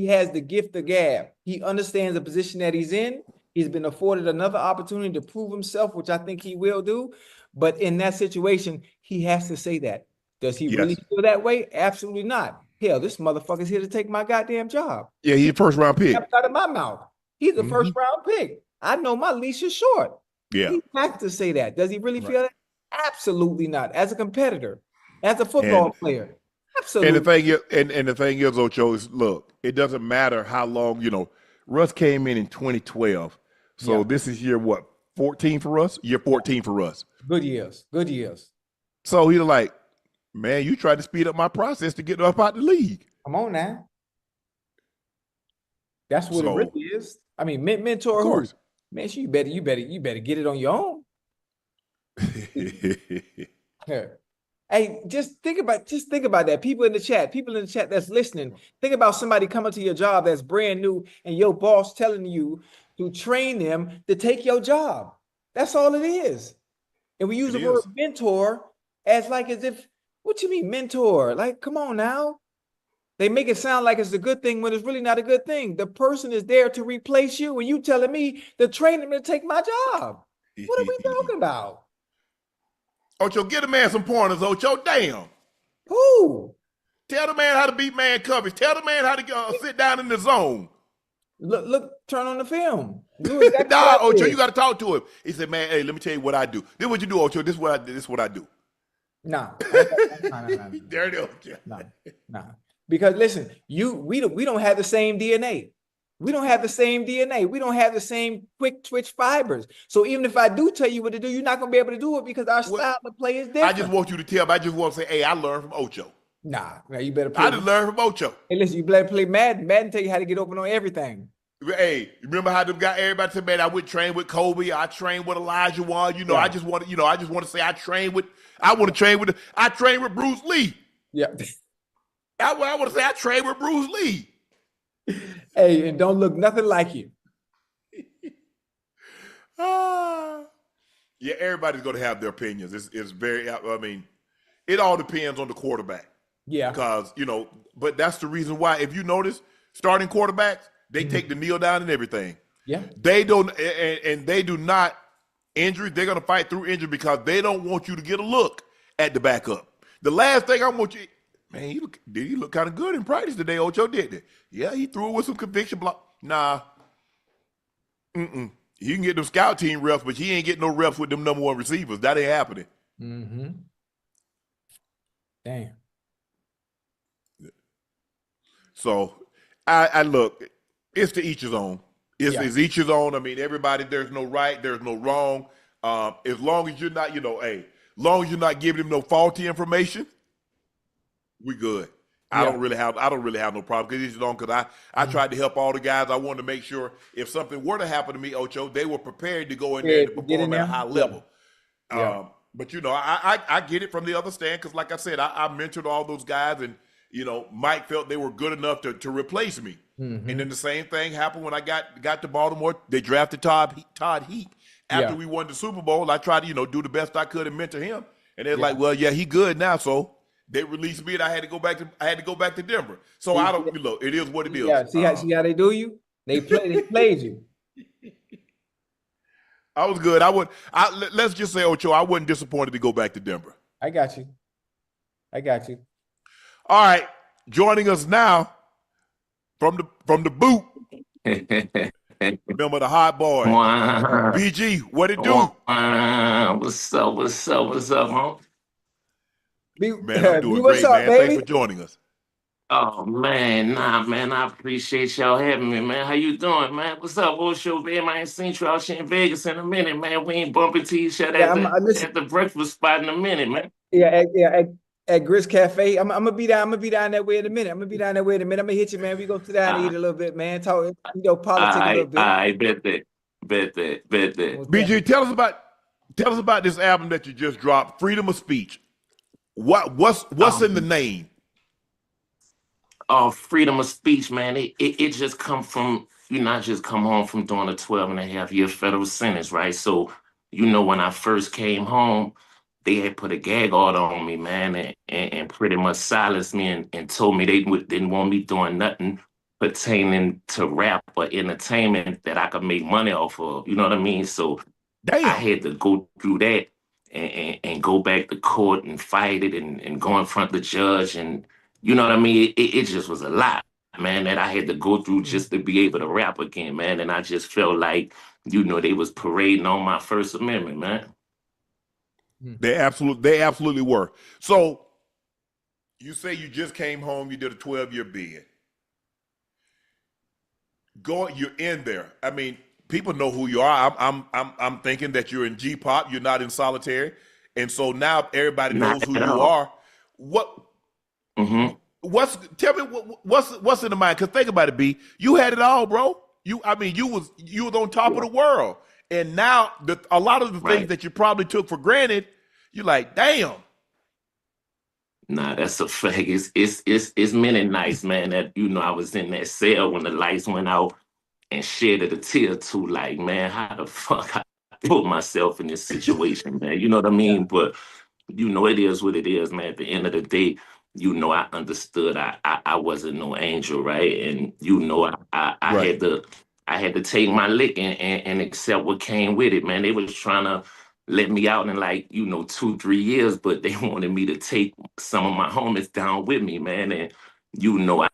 has the gift of gab. He understands the position that he's in. He's been afforded another opportunity to prove himself, which I think he will do. But in that situation, he has to say that. Does he really feel that way? Absolutely not. Hell, this motherfucker's here to take my goddamn job. Yeah, he's a first-round pick. Out of my mouth. He's a first-round pick. I know my leash is short. Yeah. He has to say that. Does he really feel that? Absolutely not. As a competitor, as a football player, absolutely. And the thing is, Ocho, is look, it doesn't matter how long, you know, Russ came in 2012. So this is year what, 14 for us? Year 14 for us. Good years. So he's like, man, you tried to speed up my process to get up out the league. Come on now. That's what it really is. I mean, mentor, of course. Man, you better get it on your own. Hey, just think about that. People in the chat that's listening. Think about somebody coming to your job that's brand new and your boss telling you to train them to take your job. That's all it is. And we use the word mentor as if, what you mean mentor? Like, come on now. They make it sound like it's a good thing when it's really not a good thing. The person is there to replace you, and you telling me to train them to take my job. What are we talking about? Ocho, get a man some pointers, Ocho. Damn. Who? Tell the man how to beat man coverage. Tell the man how to sit down in the zone. Look, turn on the film. Nah, Ocho, you got to talk to him. He said, man, hey, let me tell you what I do. This is what you do, Ocho. This is what I do. Nah. There it is. Nah. Because listen, we don't have the same DNA. We don't have the same DNA. We don't have the same quick twitch fibers. So even if I do tell you what to do, you're not going to be able to do it because our style of play is different. I just want you to tell me. I just want to say, hey, I learned from Ocho. Nah, you better play. I just learned from Ocho. Hey, listen, you better play Madden. Madden tell you how to get open on everything. Hey, remember how them guys, everybody said, man, I would train with Kobe, I trained with Elijah Wan. You know, Yeah. I just want to say I trained with Bruce Lee. Yeah. I want to say I trained with Bruce Lee. Hey, and don't look nothing like you. Yeah, everybody's going to have their opinions. It's very, I mean, it all depends on the quarterback. Yeah. Because, but that's the reason why, if you notice, starting quarterbacks, they take the kneel down and everything. Yeah. They don't, and they do not injury. They're going to fight through injury because they don't want you to get a look at the backup. The last thing I want you, man, he look kind of good in practice today, Ocho, didn't he? Yeah, he threw it with some conviction block. Nah. He can get them scout team reps, but he ain't getting no reps with them number one receivers. That ain't happening. Mm-hmm. Damn. So, I look, it's to each his own. It's each his own. I mean, everybody, there's no right, there's no wrong. As long as you're not, as long as you're not giving him no faulty information, we good. I don't really have no problem because I tried to help all the guys. I wanted to make sure if something were to happen to me, Ocho, they were prepared to go in there and perform at a high level. Yeah. But I get it from the other stand because, like I said, I mentored all those guys, and Mike felt they were good enough to replace me. Mm-hmm. And then the same thing happened when I got to Baltimore. They drafted Todd Heap after we won the Super Bowl. I tried to do the best I could and mentor him, and they're like, "Well, yeah, he good now." So they released me, and I had to go back to Denver. So I don't look. It is what it is. Yeah. See how they do you? They played you. I was good. Let's just say, Ocho, I wasn't disappointed to go back to Denver. I got you. All right, joining us now from the boot. Remember the hot boy, BG. What it do? What's up, huh? Man, I'm doing what's great, up, man. baby? Thanks for joining us. Oh man, man, I appreciate y'all having me, man. How you doing, man? What's up, Ocho, man? I ain't seen you out here in Vegas in a minute, man. We ain't bumping to each other at the breakfast spot in a minute, man. Yeah, at Grits Cafe. I'm gonna be down that way in a minute. I'm gonna hit you, man. We go sit down and eat a little bit, man. Talk, politics a little bit. I bet that. BG, tell us about this album that you just dropped, Freedom of Speech. What's in the name? Oh, freedom of speech, man. It just come from, I just come home from doing a 12.5-year federal sentence, right? So, when I first came home, they had put a gag order on me, man, and pretty much silenced me and told me they didn't want me doing nothing pertaining to rap or entertainment that I could make money off of. You know what I mean? So Damn. I had to go through that and go back to court and fight it and go in front of the judge. And you know what I mean? It just was a lot, man, that I had to go through just to be able to rap again, man. And I just felt like, they was parading on my First Amendment, man. They absolutely were. So you say you just came home, you did a 12-year bid. You're in there. I mean, people know who you are. I'm thinking that you're in G-pop, you're not in solitary. And so now everybody knows who you are. Tell me what's in the mind? Because think about it, B. You had it all, bro. You was on top of the world. And now a lot of the things that you probably took for granted, you're like, damn. Nah, that's a fact. It's many nights, man, that I was in that cell when the lights went out and shed a tear too. Like, man, how the fuck I put myself in this situation, man? You know what I mean? But it is what it is, man. At the end of the day, I understood I wasn't no angel, right? And I had to take my lick and accept what came with it, man. They was trying to let me out in 2-3 years, but they wanted me to take some of my homies down with me, man. And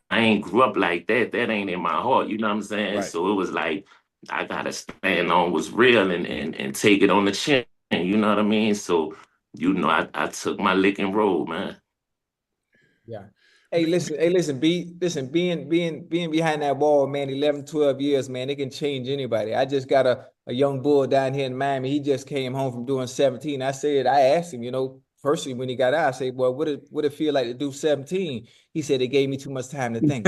I ain't grew up like that. That ain't in my heart. You know what I'm saying? Right. So it was like I gotta stand on what's real and take it on the chin. You know what I mean? So I took my lick and roll, man. Yeah. Hey, listen, being behind that wall, man, 11, 12 years, man, it can change anybody. I just got a young bull down here in Miami. He just came home from doing 17. I asked him, personally, when he got out, I said, well, what it feel like to do 17? He said they gave me too much time to think.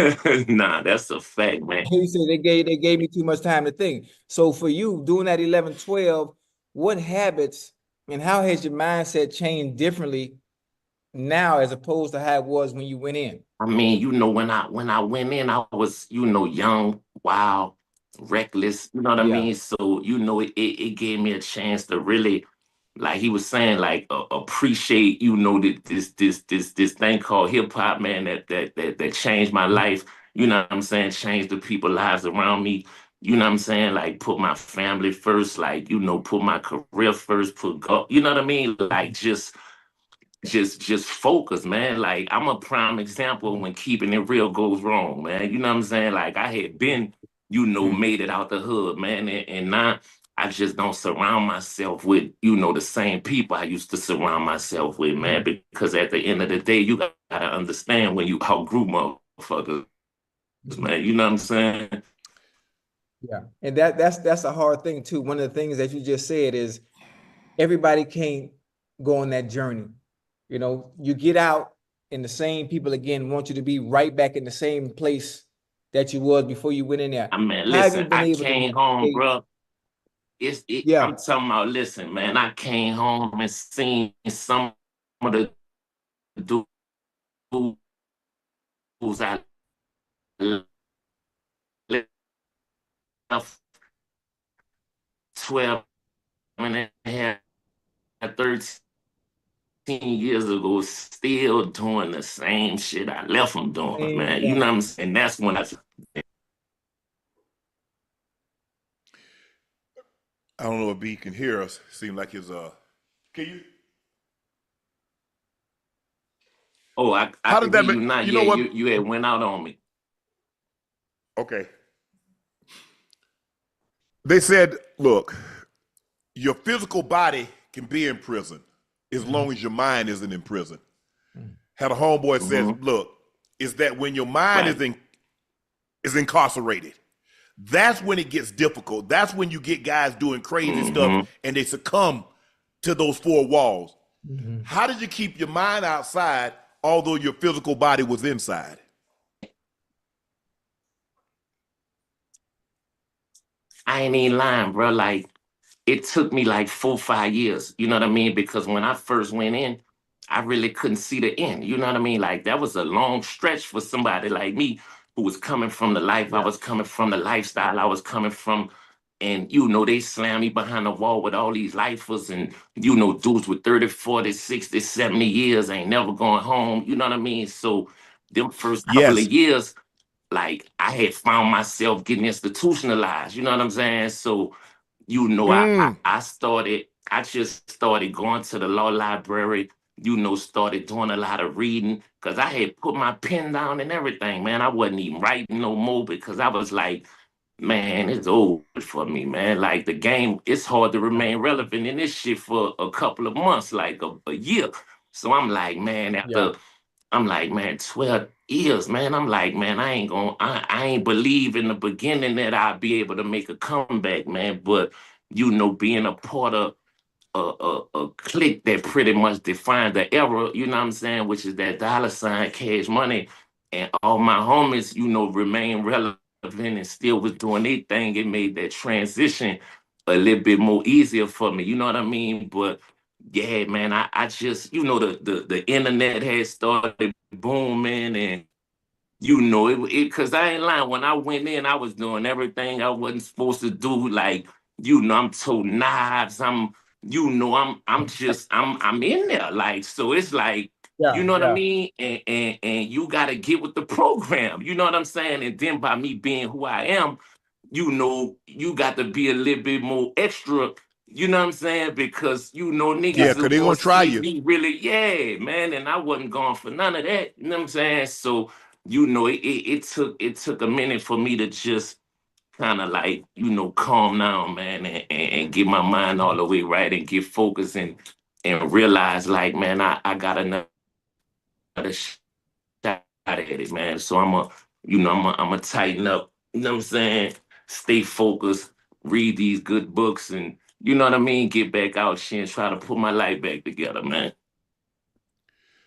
Nah, that's a fact, man. He said they gave me too much time to think. So for you doing that 11, 12, what habits and how has your mindset changed differently now as opposed to how it was when you went in? I mean, when I went in, I was, young, wild, reckless, you know what I Yeah. mean? So, it gave me a chance to really, like he was saying, like appreciate, this thing called hip hop, man, that changed my life. You know what I'm saying? Changed the people lives around me. You know what I'm saying? Like put my family first, like, put my career first, put go, you know what I mean? Like just focus, man. Like I'm a prime example when keeping it real goes wrong, man. You know what I'm saying? Like I had been, made it out the hood, man. And now I just don't surround myself with, the same people I used to surround myself with, man. Because at the end of the day, you gotta understand when you outgrew motherfuckers, man. You know what I'm saying? Yeah. And that's a hard thing too. One of the things that you just said is everybody can't go on that journey. You get out and the same people again want you to be right back in the same place that you was before you went in there. I mean, How have you listen, been I able to came home, navigate? bro. Yeah. I'm talking about, listen, man, I came home and seen some of the dudes I left 12 and a half, 13 years ago, still doing the same shit I left them doing, Same man. You know thing. what I'm saying? That's when I don't know if B can hear us. Seem like his can you? I How can did hear that you make now. you Yeah, know what? you had went out on me. Okay. They said, look, your physical body can be in prison as long as your mind isn't in prison. Had a homeboy says, look, is that when your mind Right. is incarcerated, that's when it gets difficult. That's when you get guys doing crazy stuff and they succumb to those four walls. How did you keep your mind outside although your physical body was inside? I ain't even lying, bro. Like, it took me like 4 or 5 years, you know what I mean? Because when I first went in, I really couldn't see the end. You know what I mean? Like that was a long stretch for somebody like me who was coming from the life I Yeah. was coming from, the lifestyle I was coming from. And they slammed me behind the wall with all these lifers and dudes with 30, 40, 60, 70 years ain't never going home. You know what I mean? So them first couple of Yes. years, like I had found myself getting institutionalized. You know what I'm saying? So I just started going to the law library, started doing a lot of reading because I had put my pen down and everything, man. I wasn't even writing no more because I was like, man, it's over for me, man. Like the game, it's hard to remain relevant in this shit for a couple of months, like a year. So I'm like, man, Yeah. I'm like, man, 12 years, man. I'm like, man, I ain't believe in the beginning that I'd be able to make a comeback, man. But, being a part of a clique that pretty much defined the era, you know what I'm saying, which is that dollar sign cash money. And all my homies, remain relevant and still was doing their thing. It made that transition a little bit more easier for me. You know what I mean? But yeah, man, I just, the internet had started booming and because I ain't lying. When I went in, I was doing everything I wasn't supposed to do. Like, I'm toting knives. I'm in there. Like, so it's like, Yeah. you know what I Yeah. mean? And you gotta get with the program. You know what I'm saying? And then by me being who I am, you got to be a little bit more extra. You know what I'm saying? Because Yeah, niggas because are they're gonna gonna try see you. me really, yeah, man. And I wasn't going for none of that. You know what I'm saying? So it took a minute for me to just kind of like, calm down, man, and get my mind all the way right and get focused and realize like, man, I got another shot at it, man. So I'm a tighten up, you know what I'm saying? Stay focused, read these good books and you know what I mean? Get back out here and try to put my life back together, man.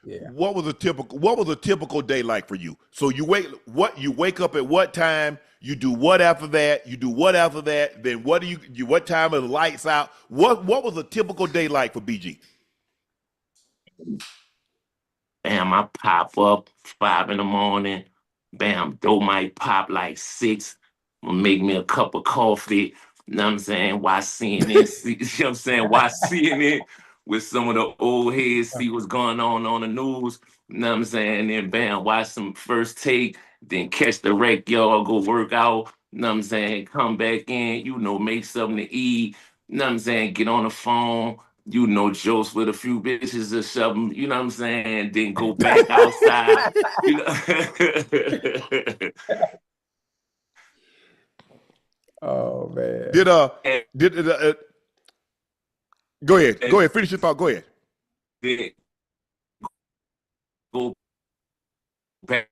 Yeah. What was a typical day like for you? So you wake up at what time? You do what after that? You do what after that? Then what what time are the lights out? What was a typical day like for BG? Bam, I pop up 5 in the morning. Bam, dough might pop like 6. Make me a cup of coffee. You know what I'm saying? Watch CNN. See, you know what I'm saying? Watch CNN with some of the old heads, see what's going on the news. You know what I'm saying? Then bam, watch some First Take. Then catch the rec, y'all, go work out. You know what I'm saying? Come back in, make something to eat. You know what I'm saying? Get on the phone. Jokes with a few bitches or something, you know what I'm saying? Then go back outside, you know. Oh man. Go ahead, finish your thought. Go ahead. Then go back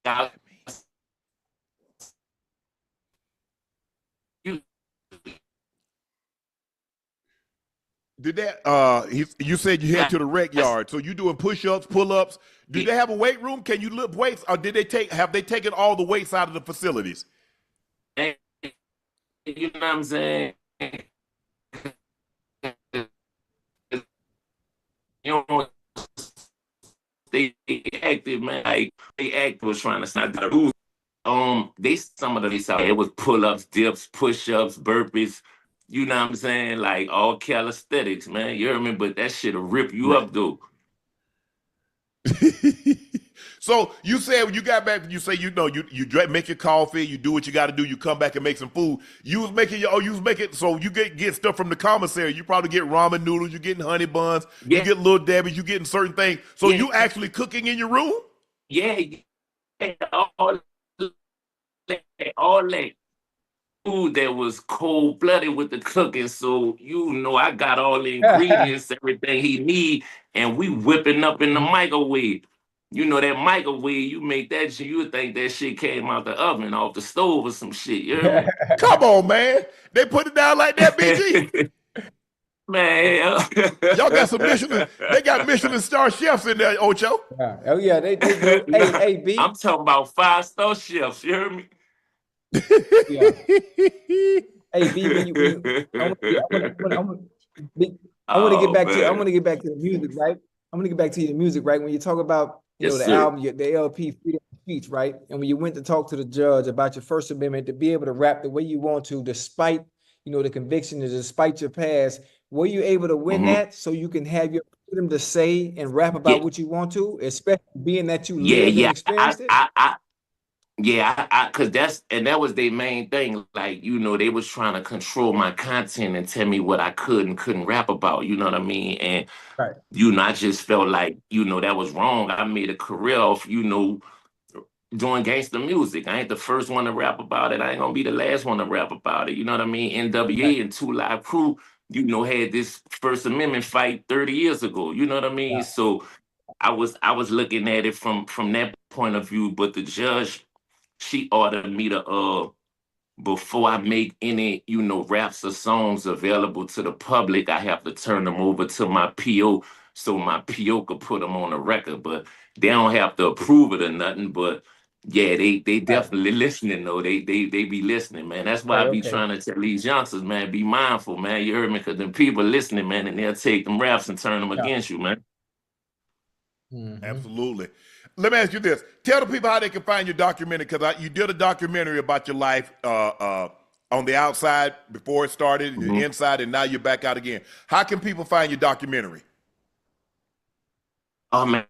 out. Did that? You said you head to the rec yard, so you doing push-ups, pull-ups. Do they have a weight room? Can you lift weights, or have they taken all the weights out of the facilities? You know what I'm saying? They active, man. Like they active was trying to snap the roof. Some of these out. It was pull-ups, dips, push-ups, burpees. You know what I'm saying? Like all calisthenics, man. You hear me? But that shit'll rip you up, dude. So you said when you got back, you say you make your coffee, you do what you got to do, you come back and make some food. You was making so you get stuff from the commissary. You probably get ramen noodles, you getting honey buns, you get Little Debbie's, you getting certain things. So you actually cooking in your room? Yeah, all that food that was cold-blooded with the cooking. So I got all the ingredients, everything he need, and we whipping up in the microwave. That microwave, you make that shit, you would think that shit came out the oven, off the stove or some shit. You know? Come on, man. They put it down like that, BG. Man, y'all got some Michelin. They got Michelin star chefs in there, Ocho. Oh yeah, they do. Hey, B. I'm talking about 5-star chefs. You heard me? Yeah. Hey, B. I want to get back to. I want to get back to the music, right? I'm gonna get back to the music, right? When you talk about the album, the LP, Freedom of Speech, right? And when you went to talk to the judge about your First Amendment, to be able to rap the way you want to, despite the conviction, and despite your past, were you able to win that so you can have your freedom to say and rap about what you want to, especially being that you lived and experienced it? Because that was their main thing. Like, they was trying to control my content and tell me what I could and couldn't rap about. You know what I mean? And right. I just felt like, that was wrong. I made a career off, doing gangster music. I ain't the first one to rap about it. I ain't gonna be the last one to rap about it. You know what I mean? NWA and 2 Live Crew, had this First Amendment fight 30 years ago. You know what I mean? Yeah. So I was looking at it from that point of view, but the judge, she ordered me to before I make any, raps or songs available to the public, I have to turn them over to my PO so my PO could put them on the record. But they don't have to approve it or nothing. But yeah, they definitely listening though. They be listening, man. That's why I be trying to tell these youngsters, man, be mindful, man. You heard me? Because them people listening, man, and they'll take them raps and turn them against you, man. Mm-hmm. Absolutely. Let me ask you this. Tell the people how they can find your documentary, because you did a documentary about your life on the outside before it started, the inside, and now you're back out again. How can people find your documentary? Oh, man.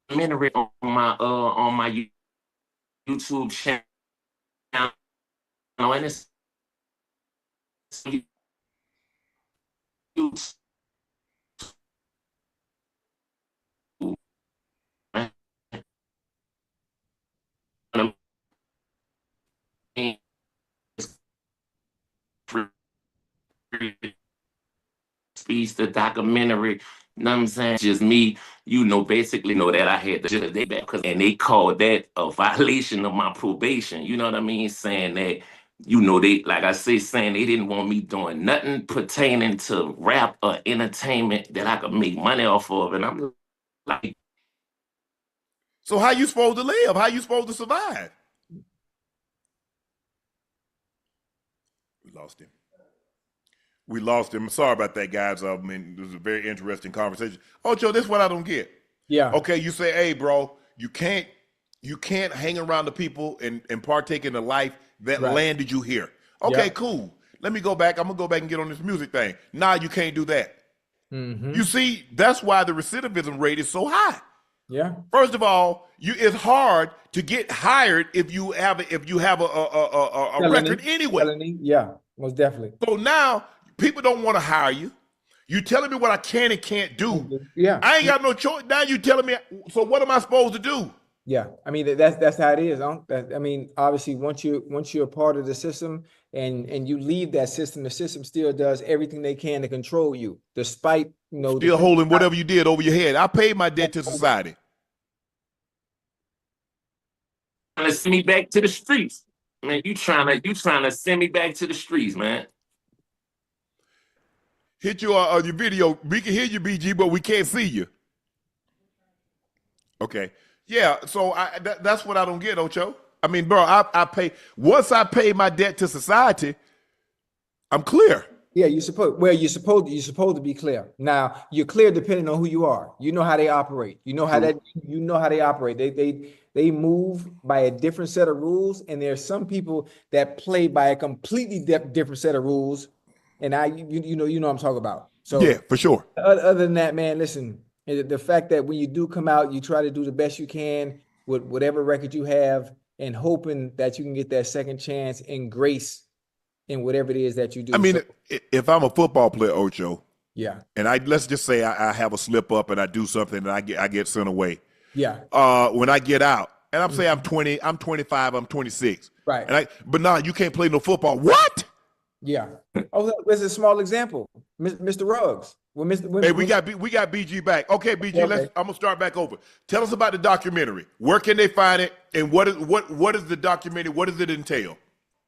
Documentary on my YouTube channel. And it's speech, the documentary, you know what I'm saying? Just me, basically that I had the day back, and they called that a violation of my probation. You know what I mean? Saying that you know, they, like I say, saying they didn't want me doing nothing pertaining to rap or entertainment that I could make money off of. And I'm like, so how you supposed to live? How you supposed to survive? We lost him. We lost him. Sorry about that, guys. I mean, it was a very interesting conversation. Ocho, this is what I don't get. Yeah. Okay, you say, hey, bro, you can't hang around the people and partake in the life that landed you here. Okay, cool. Let me go back. I'm gonna go back and get on this music thing. Nah, you can't do that. You see, that's why the recidivism rate is so high. Yeah. First of all, it's hard to get hired if you have a record anyway. Felony. Yeah, most definitely. So now people don't want to hire you. You telling me what I can and can't do. Yeah. I ain't got no choice. Now you telling me, so what am I supposed to do? Yeah. I mean, that's how it is. I mean, obviously, once you're a part of the system and you leave that system, the system still does everything they can to control you, despite, you know, still holding whatever you did over your head. I paid my debt to society. trying to send me back to the streets. Man, you trying to send me back to the streets, man. Hit you on your video. We can hear you, BG, but we can't see you. Okay. Yeah, so that's what I don't get, Ocho. I mean, bro, I pay, once I pay my debt to society, I'm clear. Yeah, you're supposed to be clear. Now, you're clear depending on who you are. You know how they operate. You know how they operate. They move by a different set of rules, and there's some people that play by a completely different set of rules. And you know what I'm talking about. So yeah, for sure. Other than that, man, listen, the fact that when you do come out, you try to do the best you can with whatever record you have, and hoping that you can get that second chance and grace in whatever it is that you do. I mean, if I'm a football player, Ocho, yeah, and let's just say I have a slip up and I do something and I get sent away. Yeah. When I get out, and I'm saying I'm 20, I'm 25, I'm 26. Right. But nah, you can't play no football. What? Yeah. Oh, there's a small example. Mr. Ruggs. Hey, we got BG back. Okay, BG, I'm gonna start back over. Tell us about the documentary. Where can they find it? And what is the documentary? What does it entail?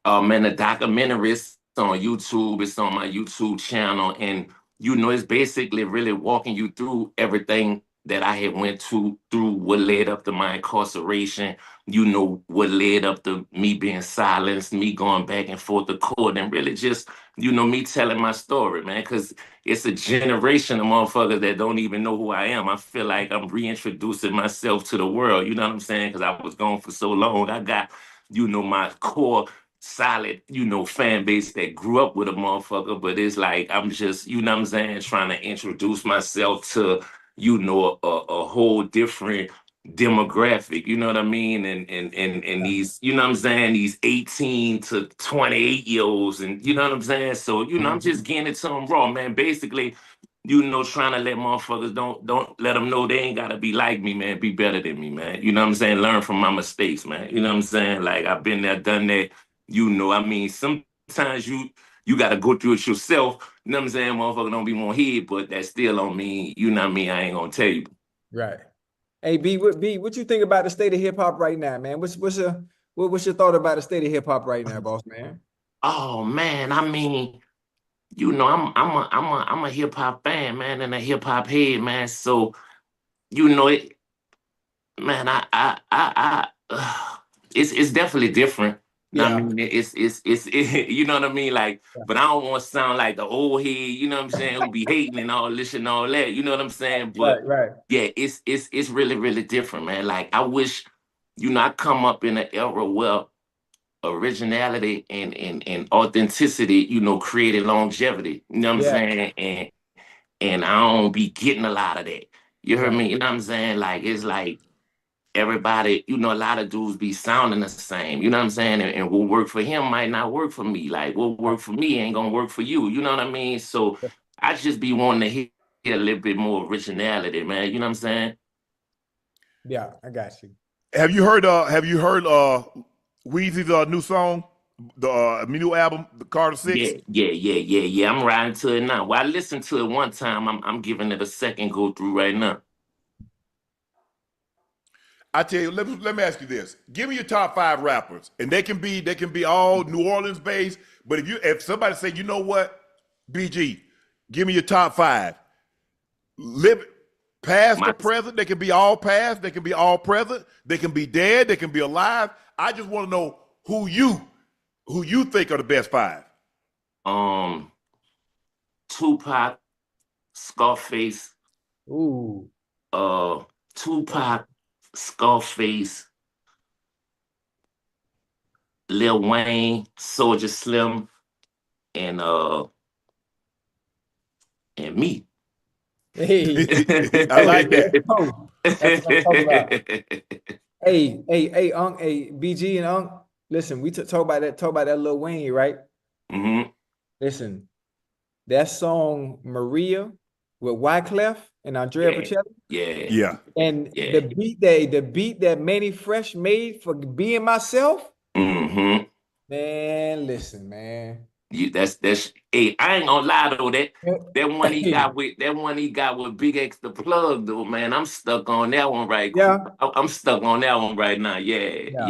Man, the documentary is on YouTube. It's on my YouTube channel, and you know, it's basically really walking you through everything that I had went through what led up to my incarceration, you know, what led up to me being silenced, me going back and forth to court, and really just, you know, me telling my story, man, because it's a generation of motherfuckers that don't even know who I am. I feel like I'm reintroducing myself to the world, you know what I'm saying? Because I was gone for so long. I got, you know, my core solid, you know, fan base that grew up with a motherfucker, but it's like I'm just, you know what I'm saying, trying to introduce myself to, you know, a whole different demographic, you know what I mean? And these, you know what I'm saying, these 18 to 28-year-olds, and you know what I'm saying? So, you know, I'm just getting it to them raw, man. Basically, you know, trying to let motherfuckers don't let them know they ain't gotta be like me, man. Be better than me, man. You know what I'm saying? Learn from my mistakes, man. You know what I'm saying? Like, I've been there, done that. You know, I mean, sometimes you got to go through it yourself. You know what I'm saying? Motherfucker don't be more head, but that still don't mean, you know what I mean, I ain't going to tell you. Right. Hey, B, what you think about the state of hip hop right now, man? What's your thought about the state of hip hop right now, boss man? Oh, man, I mean, you know, I'm a hip hop fan, man, and a hip hop head, man. So, you know, it, man, it's definitely different. Yeah. I mean, it's you know what I mean? Like, but I don't want to sound like the old head, you know what I'm saying, who be hating and all this and all that, you know what I'm saying? But right. yeah, it's really, really different, man. Like, I wish, you know, I come up in an era where originality and authenticity, you know, created longevity, you know what I'm saying? And I don't be getting a lot of that. You heard me? You know what I'm saying? Like, it's like, everybody, you know, a lot of dudes be sounding the same, you know what I'm saying? And what work for him might not work for me. Like, what work for me ain't gonna work for you, you know what I mean? So I just be wanting to hear a little bit more originality, man, you know what I'm saying? Yeah, I got you. Have you heard Weezy's new song, the new album, The Carter 6? Yeah. I'm riding to it now. Well, I listened to it one time. I'm giving it a second go through right now. I tell you, let me ask you this. Give me your top 5 rappers. And they can be all New Orleans based. But if somebody say, you know what, BG, give me your top 5. Live past or present, they can be all past, they can be all present, they can be dead, they can be alive. I just want to know who you think are the best 5. Tupac, Scarface. Ooh. Tupac, Scarface, Lil Wayne, Soulja Slim, and me. Hey, I like that. Oh, that's what I'm talking about. Hey, Unc, hey, BG and Unc. Listen, we talk about that Lil Wayne, right? Mm-hmm. Listen, that song Maria with Wyclef and Andrea Bocelli. Yeah. And the beat that Manny Fresh made for Being Myself. Mm-hmm. Man, listen, man. That's hey, I ain't gonna lie though, that one he got with Big X the Plug though, man. I'm stuck on that one right quick. I'm stuck on that one right now. Yeah. Oh,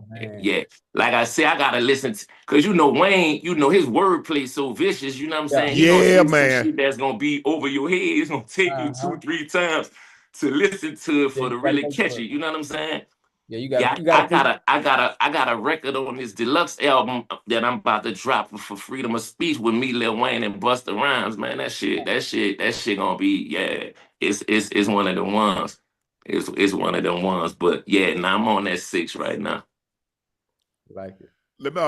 man. Like I said, I gotta listen to, cause Wayne, his wordplay so vicious, you know what I'm saying? Yeah, man. man. Some shit that's gonna be over your head. It's gonna take you 2-3 times to listen to it for to really catch it. You know what I'm saying? Yeah, I got a record on this deluxe album that I'm about to drop for Freedom of Speech with me, Lil Wayne, and Busta Rhymes. Man, that shit gonna be it's one of the ones. It's one of them ones. But yeah, now I'm on that 6 right now. Like it. Let me,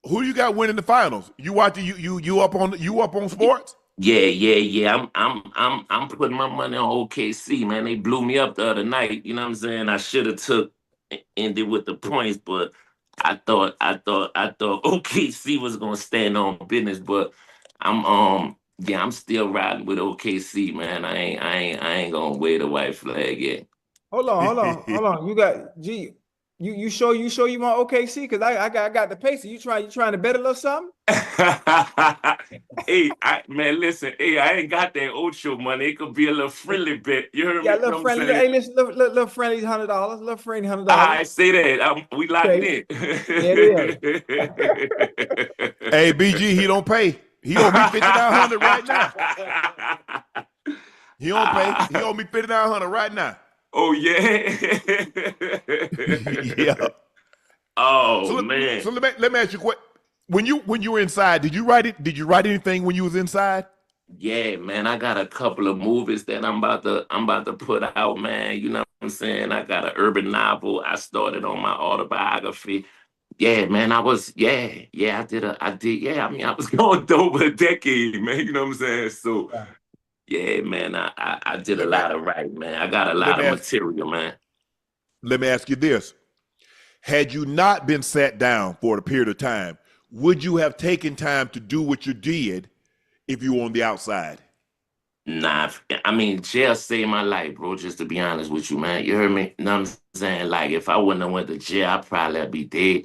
who you got winning the finals? You watching you up on sports? Yeah. I'm putting my money on OKC, man. They blew me up the other night. You know what I'm saying? I should have ended with the points, but I thought OKC was gonna stand on business. But I'm still riding with OKC, man. I ain't gonna wave the white flag yet. Hold on. You got You sure you want OKC? Because I got the pace. You trying to bet a little something? Hey, man, listen. Hey, I ain't got that Ocho money. It could be a little friendly bet. You heard me? Yeah, little friendly. Hey, listen, little friendly $100. Little friendly $100. I say that. We locked in. Yeah, Hey, BG, he don't pay. He owe me $5,900 right now. He don't pay. He owe me $5,900 right now. Oh yeah. Yeah. Oh man. So let me ask you what. When you were inside, did you write it? Did you write anything when you was inside? Yeah, man. I got a couple of movies that I'm about to put out, man. You know what I'm saying? I got an urban novel. I started on my autobiography. Yeah, man. I did. Yeah, I mean, I was going over a decade, man. You know what I'm saying? So yeah, man, I did a lot of writing, man. I got a lot of material, man. Let me ask you this. Had you not been sat down for a period of time, would you have taken time to do what you did if you were on the outside? Nah, I mean, jail saved my life, bro, just to be honest with you, man. You heard me? You know what I'm saying? Like, if I wouldn't have went to jail, I'd probably be dead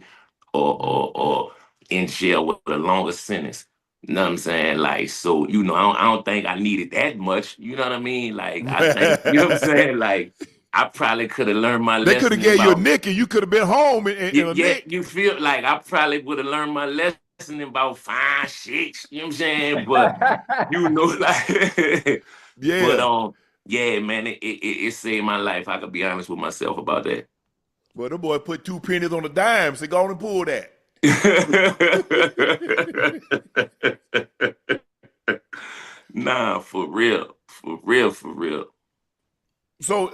or in jail with a longer sentence. You know what I'm saying? Like, so, I don't think I needed that much. You know what I mean? Like, I think, you know what I'm saying? Like, I probably could have learned my lesson. They could have gave you a nick and you could have been home in a nick. You feel like I probably would have learned my lesson in about 5, 6. You know what I'm saying? But, like, yeah. But, yeah, man, it saved my life. I could be honest with myself about that. Well, the boy put 2 pennies on the dime, so go on and pull that. Nah, for real. So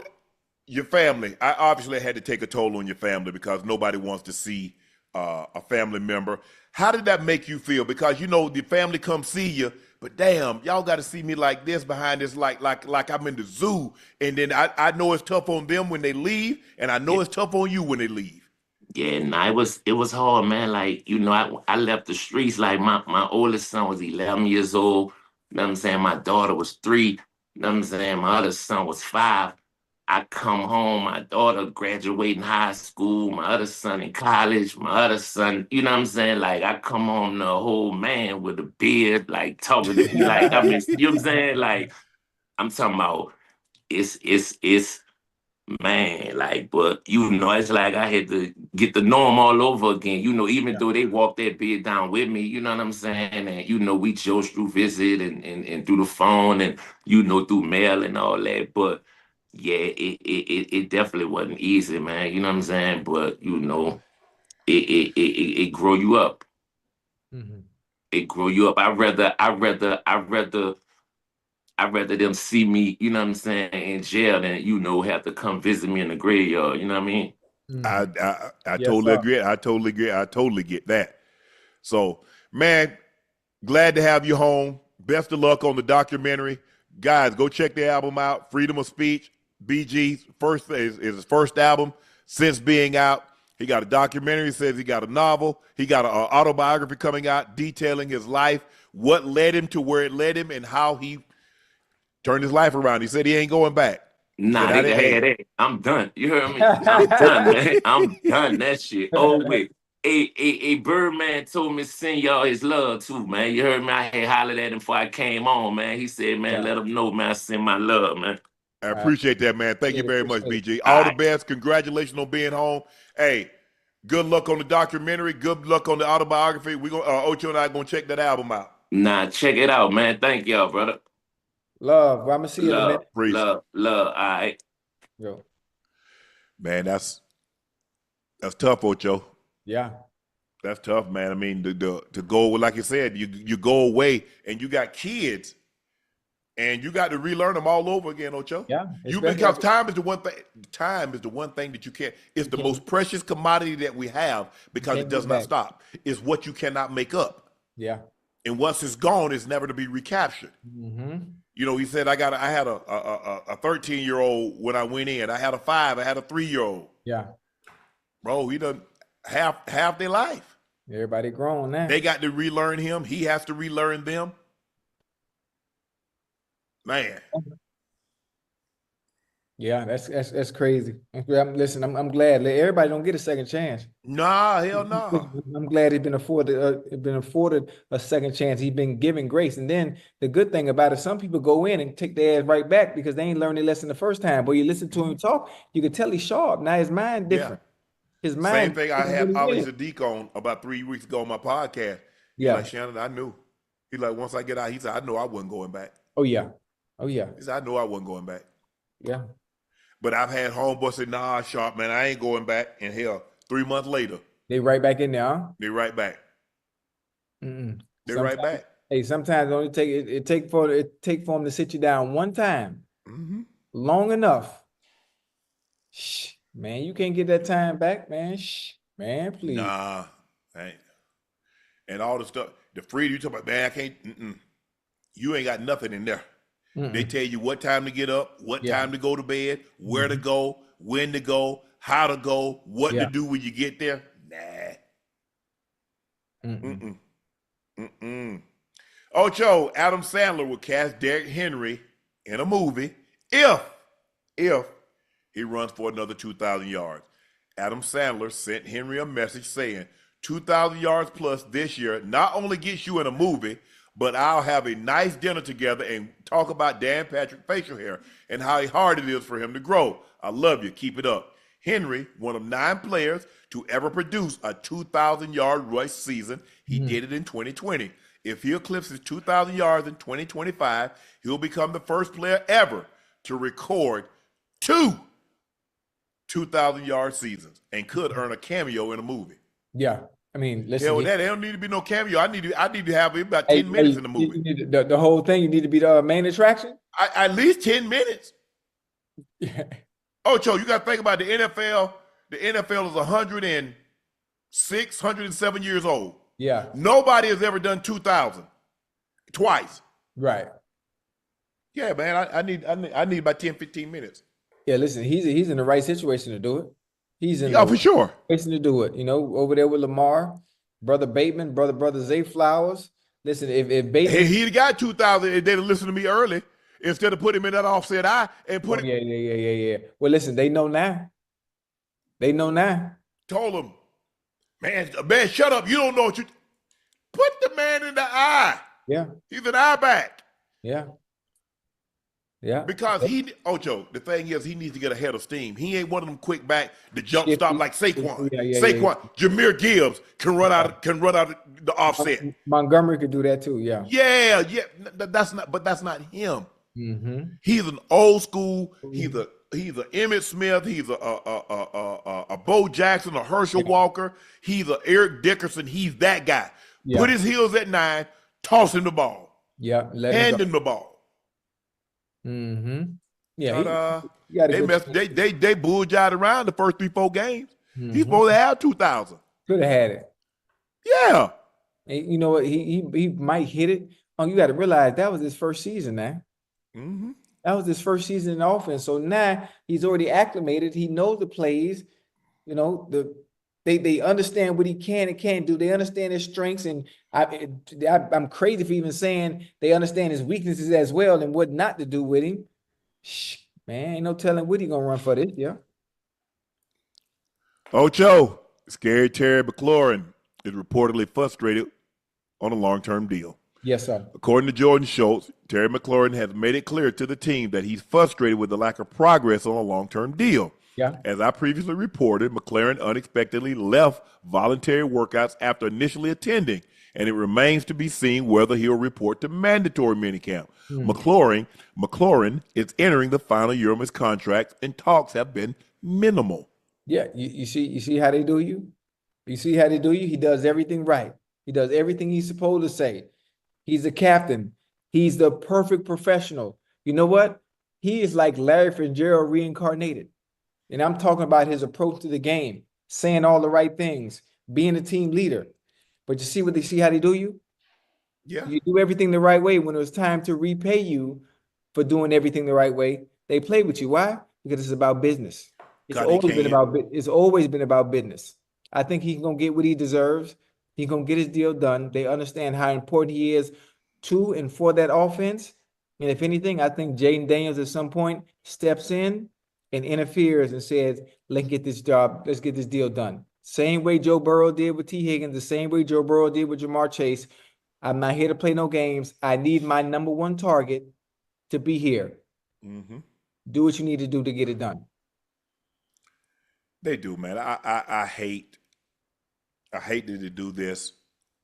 your family, I obviously had to take a toll on your family because nobody wants to see a family member. How did that make you feel? Because the family come see you, but damn, y'all got to see me like this behind this, like I'm in the zoo. And then I know it's tough on them when they leave, and I know it's tough on you when they leave. Yeah, nah, it was hard, man. Like, I left the streets. Like, my oldest son was 11 years old. You know what I'm saying? My daughter was 3. You know what I'm saying? My other son was 5. I come home, my daughter graduating high school, my other son in college, my other son, you know what I'm saying? Like, I come home the whole man with a beard, like, talking to me, like, you know what I'm saying? Like, I'm talking about, it's Man, like, but it's like I had to get the norm all over again. Even though they walked that bed down with me, you know what I'm saying? And we joked through visit and through the phone and through mail and all that. But yeah, it definitely wasn't easy, man. You know what I'm saying? But it grow you up. Mm-hmm. It grow you up. I'd rather them see me, you know what I'm saying, in jail than, have to come visit me in the graveyard. You know what I mean? Mm-hmm. I Yes, totally sir. agree. I totally get that. So, man, glad to have you home. Best of luck on the documentary. Guys, go check the album out. Freedom of Speech. BG's first is his first album since being out. He got a documentary, says he got a novel. He got an autobiography coming out detailing his life, what led him to where it led him, and how he turned his life around. He said he ain't going back. Nah, Said, they had that. I'm done. You heard me? I'm done, man. I'm done. That shit. Oh, wait. A Birdman told me to send y'all his love too, man. You heard me? I had hollered at him before I came on, man. He said, man, let him know, man, I send my love, man. I appreciate that, man. Thank you very much, BG. All All the right. best. Congratulations on being home. Hey, good luck on the documentary. Good luck on the autobiography. We gonna Ocho and I gonna check that album out. Nah, check it out, man. Thank y'all, brother. Love. Well, I'm gonna see you in a Love, minute. Appreciate it. love. All right. Yo. Man, that's tough, Ocho. Yeah. That's tough, man. I mean, to go, like you said, you go away and you got kids and you got to relearn them all over again, Ocho. Yeah. Because time is the one thing. Time is the one thing that you can't. It's the most precious commodity that we have because it does not stop. It's what you cannot make up. Yeah. And once it's gone, it's never to be recaptured. Mm-hmm. He said I had a 13-year-old when I went in. I had a 5. I had a 3-year-old. Yeah. Bro, he done half their life. Everybody grown now. They got to relearn him. He has to relearn them. Man. Yeah, that's crazy. Listen, I'm glad. Everybody don't get a second chance. Nah, hell no. Nah. I'm glad he's been afforded a second chance. He's been given grace. And then the good thing about it, some people go in and take their ass right back because they ain't learned their lesson the first time. But you listen to him talk, you can tell he's sharp. Now his mind different. Yeah. His mind. Same thing I had Ayyy Sadiq on about 3 weeks ago on my podcast. He's like, Shannon, I knew. He's like, once I get out, he said, I know I wasn't going back. Oh yeah. He said, I know I wasn't going back. Yeah. But I've had homeboys say, nah, Sharp, man, I ain't going back. And hell, 3 months later. They right back in there, huh? They right back. They're right back. Hey, sometimes only take for them to sit you down one time, long enough. Shh, man, you can't get that time back, man. Shh, man, please. Nah, and all the stuff, the freedom you talk about, man, I can't. You ain't got nothing in there. They tell you what time to get up, what time to go to bed, where to go, when to go, how to go, what to do when you get there. Nah. Ocho, Adam Sandler will cast Derrick Henry in a movie if he runs for another 2,000 yards. Adam Sandler sent Henry a message saying 2,000 yards plus this year not only gets you in a movie, but I'll have a nice dinner together and talk about Dan Patrick facial hair and how hard it is for him to grow. I love you. Keep it up. Henry, one of 9 players to ever produce a 2,000-yard rush season. He did it in 2020. If he eclipses 2,000 yards in 2025, he'll become the first player ever to record 2 2,000-yard seasons and could earn a cameo in a movie. Yeah. I mean, listen. Hell, that don't need to be no cameo. I need to have about 10 minutes in the movie. You need the whole thing. You need to be the main attraction. At least 10 minutes. Yeah. Ocho, you got to think about the NFL. The NFL is 106, 107 years old. Yeah. Nobody has ever done 2,000 twice. Right. Yeah, man. I need about 10, 15 minutes. Yeah. Listen, he's in the right situation to do it. He's in for sure. Situation to do it. Over there with Lamar, brother Bateman, brother Zay Flowers. Listen, if Bateman, he'd got 2,000 if they'd listen to me early instead of putting him in that offset eye and put him. Yeah. Well, listen, they know now. Told him, man, shut up. You don't know what you put the man in the eye. Yeah. He's an eye back. Yeah. Yeah. Because Ocho, the thing is, he needs to get ahead of steam. He ain't one of them quick back to jump Shifty. stop like Saquon. Yeah. Jameer Gibbs can run out the offset. Montgomery could do that too. Yeah. Yeah. That's not him. Mm-hmm. He's an old school. He's a Emmitt Smith. He's a Bo Jackson, a Herschel Walker. He's a Eric Dickerson. He's that guy. Yeah. Put his heels at 9. Toss him the ball. Yeah. Hand him the ball. Mm-hmm. Yeah. But, they bull-jived around the first 3-4 games. Mm-hmm. He's supposed to have 2,000. Could have had it. Yeah. And you know what? He might hit it. Oh, you got to realize that was his first season, man. Mm-hmm. That was his first season in offense. So now he's already acclimated. He knows the plays. You know, they understand what he can and can't do. They understand his strengths. And I'm crazy for even saying they understand his weaknesses as well and what not to do with him. Man, ain't no telling what he gonna run for this, yeah. Ocho, scary Terry McLaurin is reportedly frustrated on a long-term deal. Yes, sir. According to Jordan Schultz, Terry McLaurin has made it clear to the team that he's frustrated with the lack of progress on a long-term deal. Yeah. As I previously reported, McLaurin unexpectedly left voluntary workouts after initially attending, and it remains to be seen whether he'll report to mandatory minicamp. McLaurin is entering the final year of his contract, and talks have been minimal. Yeah, you see how they do you? You see how they do you? He does everything right. He does everything he's supposed to say. He's a captain. He's the perfect professional. You know what? He is like Larry Fitzgerald reincarnated. And I'm talking about his approach to the game, saying all the right things, being a team leader. But you see how they do you? Yeah. You do everything the right way. When it was time to repay you for doing everything the right way, they play with you. Why? Because it's about business. It's always been about business. I think he's gonna get what he deserves. He's gonna get his deal done. They understand how important he is to and for that offense. And if anything, I think Jaden Daniels at some point steps in and interferes and says, let's get this deal done. Same way Joe Burrow did with T. Higgins, the same way Joe Burrow did with Jamar Chase. I'm not here to play no games. I need my number one target to be here. Mm-hmm. Do what you need to do to get it done. They do, man. I hate that they do this.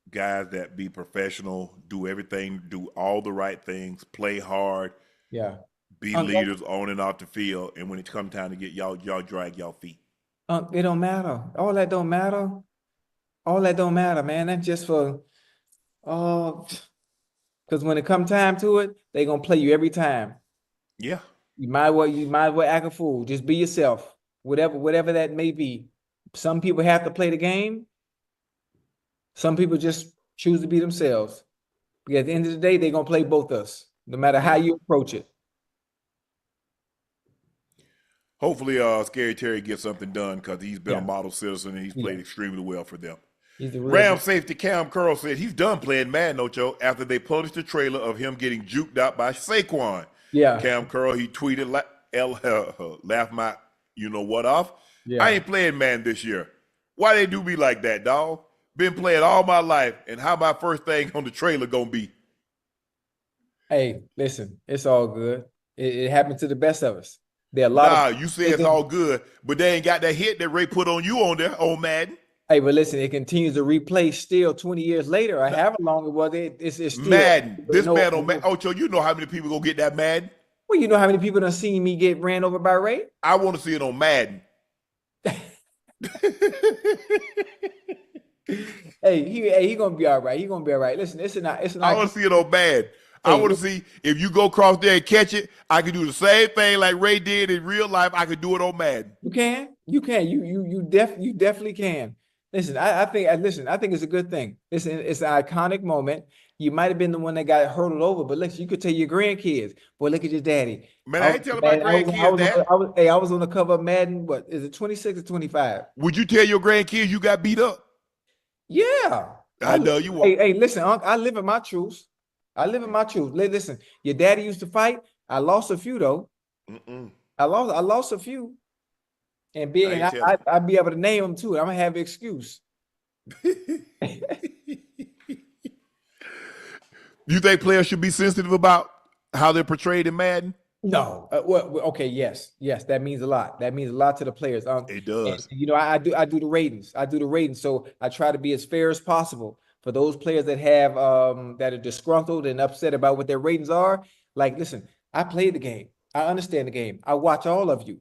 Guys that be professional, do everything, do all the right things, play hard, Yeah. be leaders on and off the field, and when it comes time to get y'all drag y'all feet. It don't matter. All that don't matter. All that don't matter, man. That's just for because when it come time to it, they gonna play you every time. Yeah. You might as well act a fool. Just be yourself. Whatever that may be. Some people have to play the game. Some people just choose to be themselves. Because at the end of the day, they're gonna play both us, no matter how you approach it. Hopefully, Scary Terry gets something done because he's been a model citizen and he's played extremely well for them. Ram safety Cam Curl said he's done playing Madden, Ocho, after they published the trailer of him getting juked out by Saquon. Yeah. Cam Curl, he tweeted, laugh my you-know-what off. Yeah. I ain't playing Madden this year. Why they do me like that, dawg? Been playing all my life, and how my first thing on the trailer gonna be? Hey, listen, it's all good. It happened to the best of us. There are a lot you say it's all good, but they ain't got that hit that Ray put on you on there, on Madden. Hey, but listen, it continues to replay still 20 years later. I have a longer was it's still Madden. This man on Madden. Ocho, you know how many people gonna get that Madden? Well, you know how many people done seen me get ran over by Ray? I want to see it on Madden. He gonna be all right. He gonna be all right. Listen, it's not. I want to see it on Madden. I want to see if you go across there and catch it. I can do the same thing like Ray did in real life. I could do it on Madden. You can. You definitely can. Listen, I think it's a good thing. Listen, it's an iconic moment. You might have been the one that got hurdled over, but listen, you could tell your grandkids, boy, look at your daddy. Man, I ain't telling my grandkids that. I was on the cover of Madden. What is it, 26 or 25? Would you tell your grandkids you got beat up? Yeah. I know you won't. Hey, listen, Unc, I live in my truths. Listen, your daddy used to fight. I lost a few though. I lost a few. And I'd be able to name them too. I'm gonna have an excuse. You think players should be sensitive about how they're portrayed in Madden? No, okay, yes, that means a lot. That means a lot to the players. It And, does. I do the ratings. I do the ratings, so I try to be as fair as possible for those players that have that are disgruntled and upset about what their ratings are. Like, listen, I played the game. I understand the game. I watch all of you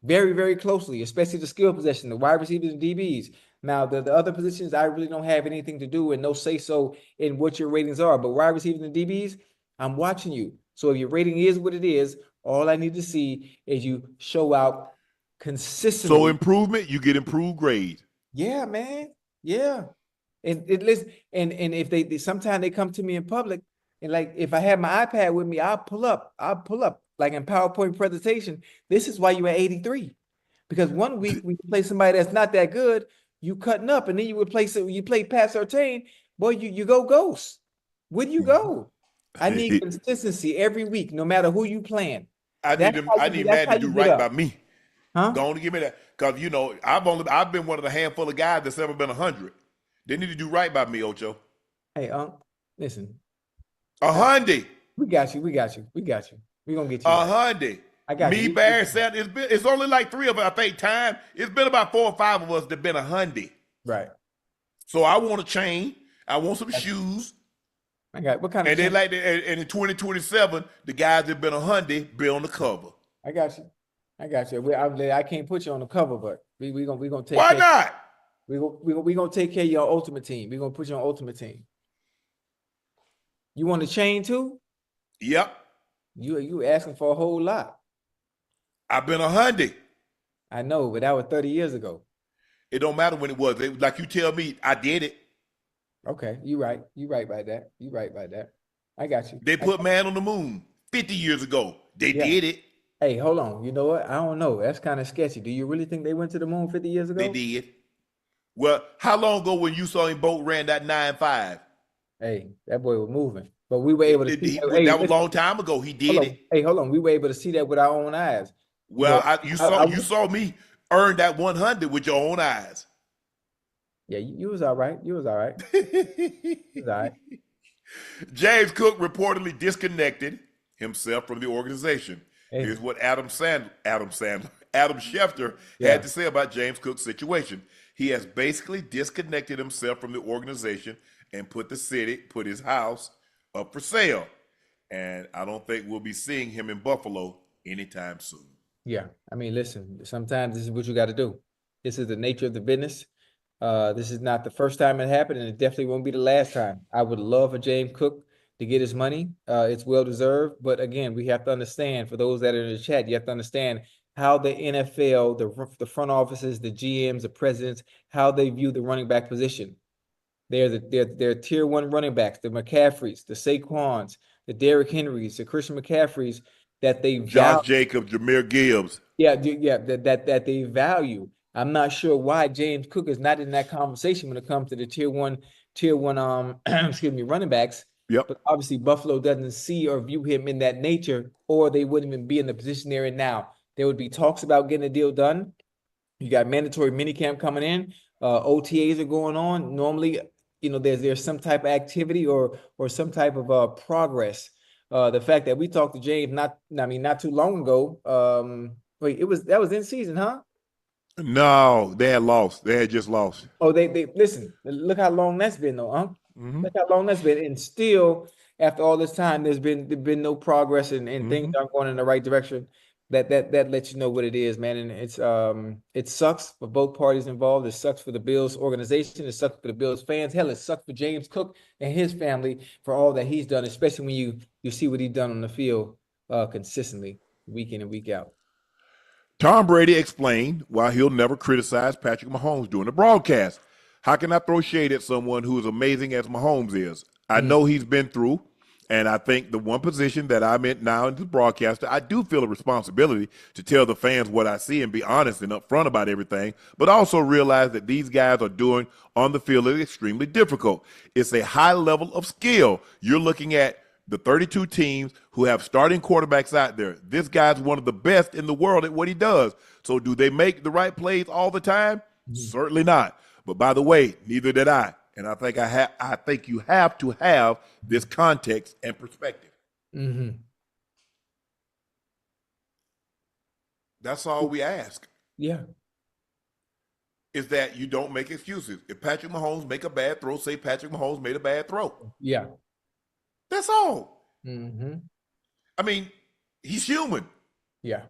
very, very closely, especially the skill position, the wide receivers and DBs. Now, the other positions, I really don't have anything to do and no say so in what your ratings are. But wide receivers and DBs, I'm watching you. So if your rating is what it is, all I need to see is you show out consistently. So improvement, you get improved grade. Yeah, man. Yeah. And listen, and if they sometimes they come to me in public, and like if I have my iPad with me, I'll pull up like in PowerPoint presentation. This is why you at 83. Because 1 week we play somebody that's not that good, you cutting up, and then you replace it, you play Pat Surtain, boy, you go ghost. Where do you go? I need consistency every week, no matter who you playing. I need Madden to do right by me. Huh? Go on and give me that. Because I've been one of the handful of guys that's ever been 100. They need to do right by me, Ocho. Hey, listen. 100. We got you. We're gonna get you. 100. I got me, you. Barry, Sam. It's only like 3 of us, I think, time. It's been about 4 or 5 of us that been 100. Right. So I want a chain. I want some shoes. I got what kind of? And then and in 2027, the guys that been 100 be on the cover. I got you. I can't put you on the cover, but we gonna take. Why not? We gonna take care of your ultimate team. We gonna put you on ultimate team. You want a chain too? Yep. You asking for a whole lot. I've been 100. I know, but that was 30 years ago. It don't matter when it was. Like you tell me, I did it. Okay, you right. You right by that. I got you. They put man on the moon 50 years ago. They did it. Hey, hold on. You know what? I don't know. That's kind of sketchy. Do you really think they went to the moon 50 years ago? They did. Well, how long ago when you saw him boat ran that 9.5? Hey, that boy was moving. But we were able to see that. That was a long time ago. He did it. Hey, hold on. We were able to see that with our own eyes. Well, you saw me earn that 100 with your own eyes. Yeah, you was all right. You was all right. You was all right. James Cook reportedly disconnected himself from the organization. Hey. Here's what Adam Schefter had to say about James Cook's situation. He has basically disconnected himself from the organization and put his house up for sale. And I don't think we'll be seeing him in Buffalo anytime soon. Yeah. I mean, listen, sometimes this is what you got to do. This is the nature of the business. This is not the first time it happened, and it definitely won't be the last time. I would love for James Cook to get his money. It's well-deserved. But again, we have to understand, for those that are in the chat, you have to understand how the NFL, the front offices, the GMs, the presidents, how they view the running back position. They're tier 1 running backs, the McCaffreys, the Saquons, the Derrick Henrys, the Christian McCaffreys, that they Josh Jacobs, Jahmyr Gibbs. Yeah, that they value. I'm not sure why James Cook is not in that conversation when it comes to the tier one running backs. Yep. But obviously Buffalo doesn't see or view him in that nature, or they wouldn't even be in the position they're in now. There would be talks about getting a deal done. You got mandatory minicamp coming in. OTAs are going on. Normally, there's some type of activity or some type of progress. The fact that we talked to James not too long ago. That was in season, huh? No, they had lost. They had just lost. Oh, they listen. Look how long that's been, though, huh? Mm-hmm. Look how long that's been, and still, after all this time, there's been no progress, and things aren't going in the right direction. That lets you know what it is, man. And it sucks for both parties involved. It sucks for the Bills organization. It sucks for the Bills fans. Hell, it sucks for James Cook and his family for all that he's done, especially when you see what he's done on the field consistently, week in and week out. Tom Brady explained why he'll never criticize Patrick Mahomes during the broadcast. How can I throw shade at someone who is amazing as Mahomes is? I know he's been through, and I think the one position that I'm in now as the broadcaster, I do feel a responsibility to tell the fans what I see and be honest and upfront about everything, but also realize that these guys are doing on the field is extremely difficult. It's a high level of skill. You're looking at the 32 teams who have starting quarterbacks out there. This guy's one of the best in the world at what he does. So do they make the right plays all the time? Certainly not. But by the way, neither did I. And I think you have to have this context and perspective. Mm-hmm. That's all we ask. Yeah. Is that you don't make excuses. If Patrick Mahomes make a bad throw, say Patrick Mahomes made a bad throw. Yeah. That's all. Mm-hmm. I mean, he's human. Yeah.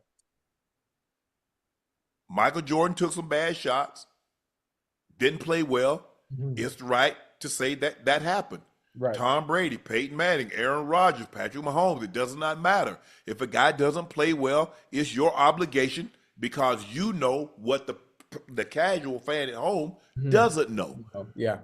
Michael Jordan took some bad shots, didn't play well. Mm-hmm. It's right to say that that happened. Right. Tom Brady, Peyton Manning, Aaron Rodgers, Patrick Mahomes, it does not matter. If a guy doesn't play well, it's your obligation because you know what the casual fan at home doesn't know. Yeah.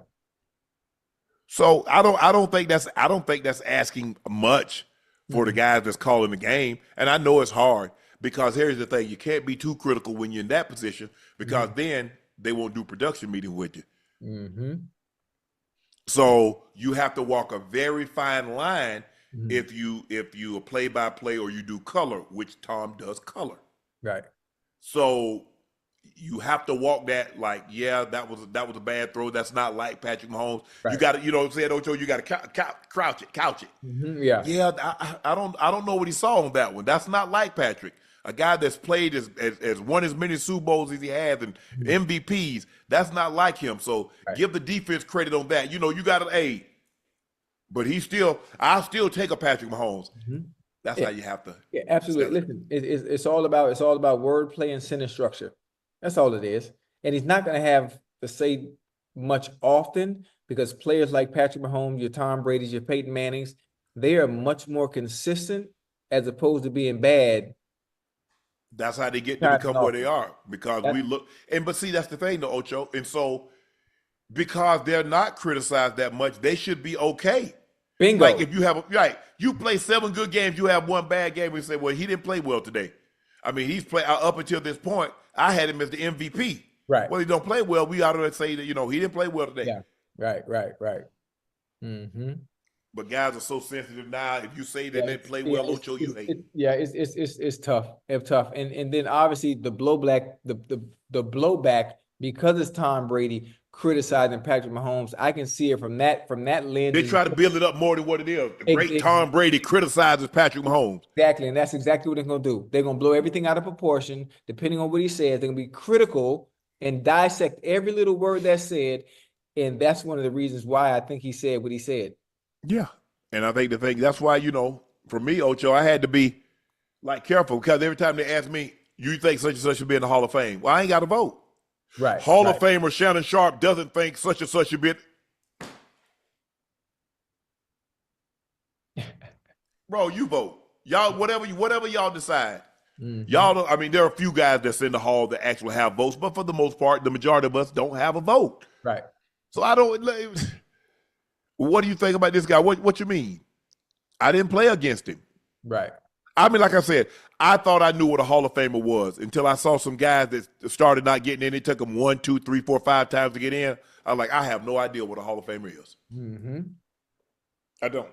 So I don't think that's asking much for the guys that's calling the game. And I know it's hard because here's the thing, you can't be too critical when you're in that position because then they won't do production meeting with you. Mm-hmm. So you have to walk a very fine line if you a play-by-play or you do color, which Tom does color. Right. So you have to walk that like, yeah, that was a bad throw. That's not like Patrick Mahomes. Right. You got to, you know what I'm saying, Ocho, you got to couch it. Mm-hmm. Yeah. Yeah, I don't know what he saw on that one. That's not like Patrick. A guy that's played as won as many Super Bowls as he has and MVPs. That's not like him. So give the defense credit on that. You know, you got an but I'll still take a Patrick Mahomes. That's how you have to. Yeah, absolutely. Listen, it's all about wordplay and sentence structure. That's all it is. And he's not going to have to say much often because players like Patrick Mahomes, your Tom Brady's, your Peyton Mannings, they are much more consistent as opposed to being bad. That's how they get to become where they are because but see, that's the thing though, Ocho. And so because they're not criticized that much, they should be okay. Bingo. Like if you have you play 7 good games, you have 1 bad game, we say, well, he didn't play well today. I mean, he's played up until this point. I had him as the MVP. Right. Well, he don't play well. We ought to say that, he didn't play well today. Yeah. Right. Mm-hmm. But guys are so sensitive now. If you say that they play well, Ocho, you hate. It's tough. It's tough. And then obviously the blowback, the blowback, because it's Tom Brady criticizing Patrick Mahomes, I can see it from that lens. They try to build it up more than what it is. The great Tom Brady criticizes Patrick Mahomes. Exactly, and that's exactly what they're going to do. They're going to blow everything out of proportion, depending on what he says. They're going to be critical and dissect every little word that's said, and that's one of the reasons why I think he said what he said. Yeah, and I think that's why, for me, Ocho, I had to be careful because every time they ask me, you think such and such should be in the Hall of Fame? Well, I ain't got to vote. Right. Hall of Famer Shannon Sharpe doesn't think such and such should be. Bro, you vote. Y'all, whatever y'all decide. Y'all don't, I mean, there are a few guys that's in the hall that actually have votes, but for the most part, the majority of us don't have a vote. Right. So I don't. What do you think about this guy? What you mean? I didn't play against him. Right. I mean, like I said, I thought I knew what a Hall of Famer was until I saw some guys that started not getting in. It took them 1, 2, 3, 4, 5 times to get in. I was like, I have no idea what a Hall of Famer is. Mm-hmm. I don't.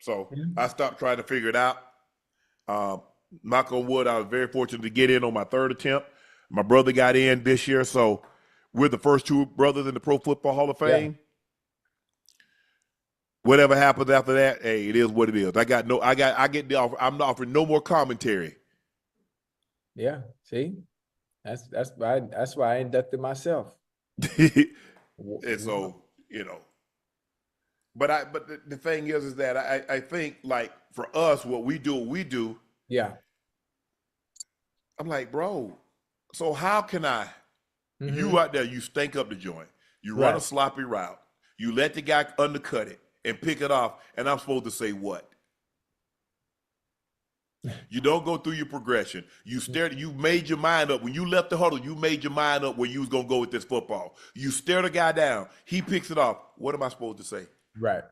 So I stopped trying to figure it out. Knock on wood, I was very fortunate to get in on my 3rd attempt. My brother got in this year, so we're the first 2 brothers in the Pro Football Hall of Fame. Yeah. Whatever happens after that, hey, it is what it is. I'm not offering no more commentary. Yeah, see, that's why I inducted myself. And so, but the thing is that I think for us, what we do. Yeah. I'm like, bro, so how can I? Mm-hmm. You out there, you stink up the joint. You run a sloppy route. You let the guy undercut it and pick it off, and I'm supposed to say what? You don't go through your progression. You made your mind up. When you left the huddle, you made your mind up where you was going to go with this football. You stare the guy down. He picks it off. What am I supposed to say? Right.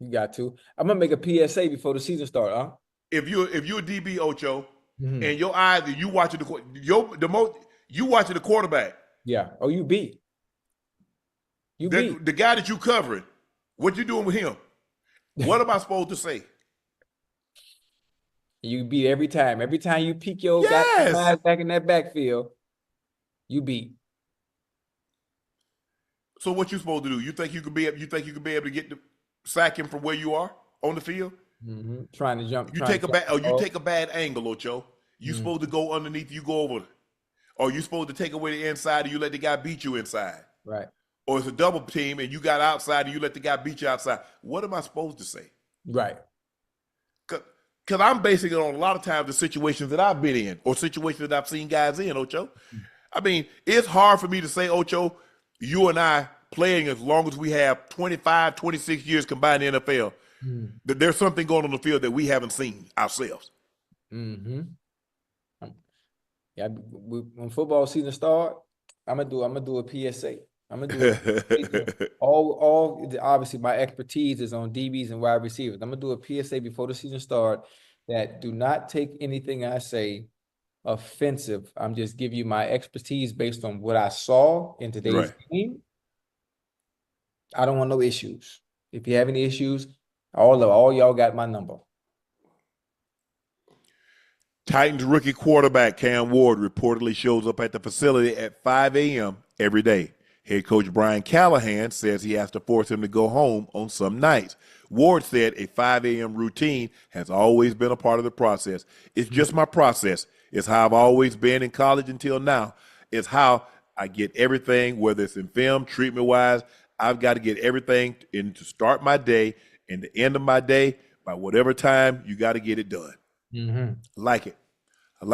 You got to. I'm going to make a PSA before the season starts, huh? If you're a DB, Ocho, and your eyes, you watching the quarterback. Yeah. Oh, you beat. The guy that you covering. What you doing with him? What am I supposed to say? You beat every time. Every time you peek your guys back in that backfield, you beat. So what you supposed to do? You think you could be able to get the sack him from where you are on the field? Trying to jump. You take a bad angle, Ocho, You supposed to go underneath, you go over, or you supposed to take away the inside and you let the guy beat you inside. Right. Or it's a double team and you got outside and you let the guy beat you outside. What am I supposed to say? Right. Because I'm basing it on a lot of times the situations that I've been in or situations that I've seen guys in, Ocho. I mean, it's hard for me to say, Ocho, you and I playing as long as we have 25, 26 years combined in the NFL, that there's something going on the field that we haven't seen ourselves. Mm-hmm. Yeah, when football season start, I'm gonna do a PSA. I'm gonna do it. all obviously my expertise is on DBs and wide receivers. I'm gonna do a PSA before the season start that do not take anything I say offensive. I'm just giving you my expertise based on what I saw in today's game. I don't want no issues. If you have any issues, all y'all got my number. Titans rookie quarterback Cam Ward reportedly shows up at the facility at 5 a.m. every day. Head coach Brian Callahan says he has to force him to go home on some nights. Ward said a 5 a.m. routine has always been a part of the process. It's just my process. It's how I've always been in college until now. It's how I get everything, whether it's in film, treatment-wise. I've got to get everything in to start my day and the end of my day. By whatever time, you got to get it done. Mm-hmm. I like it. I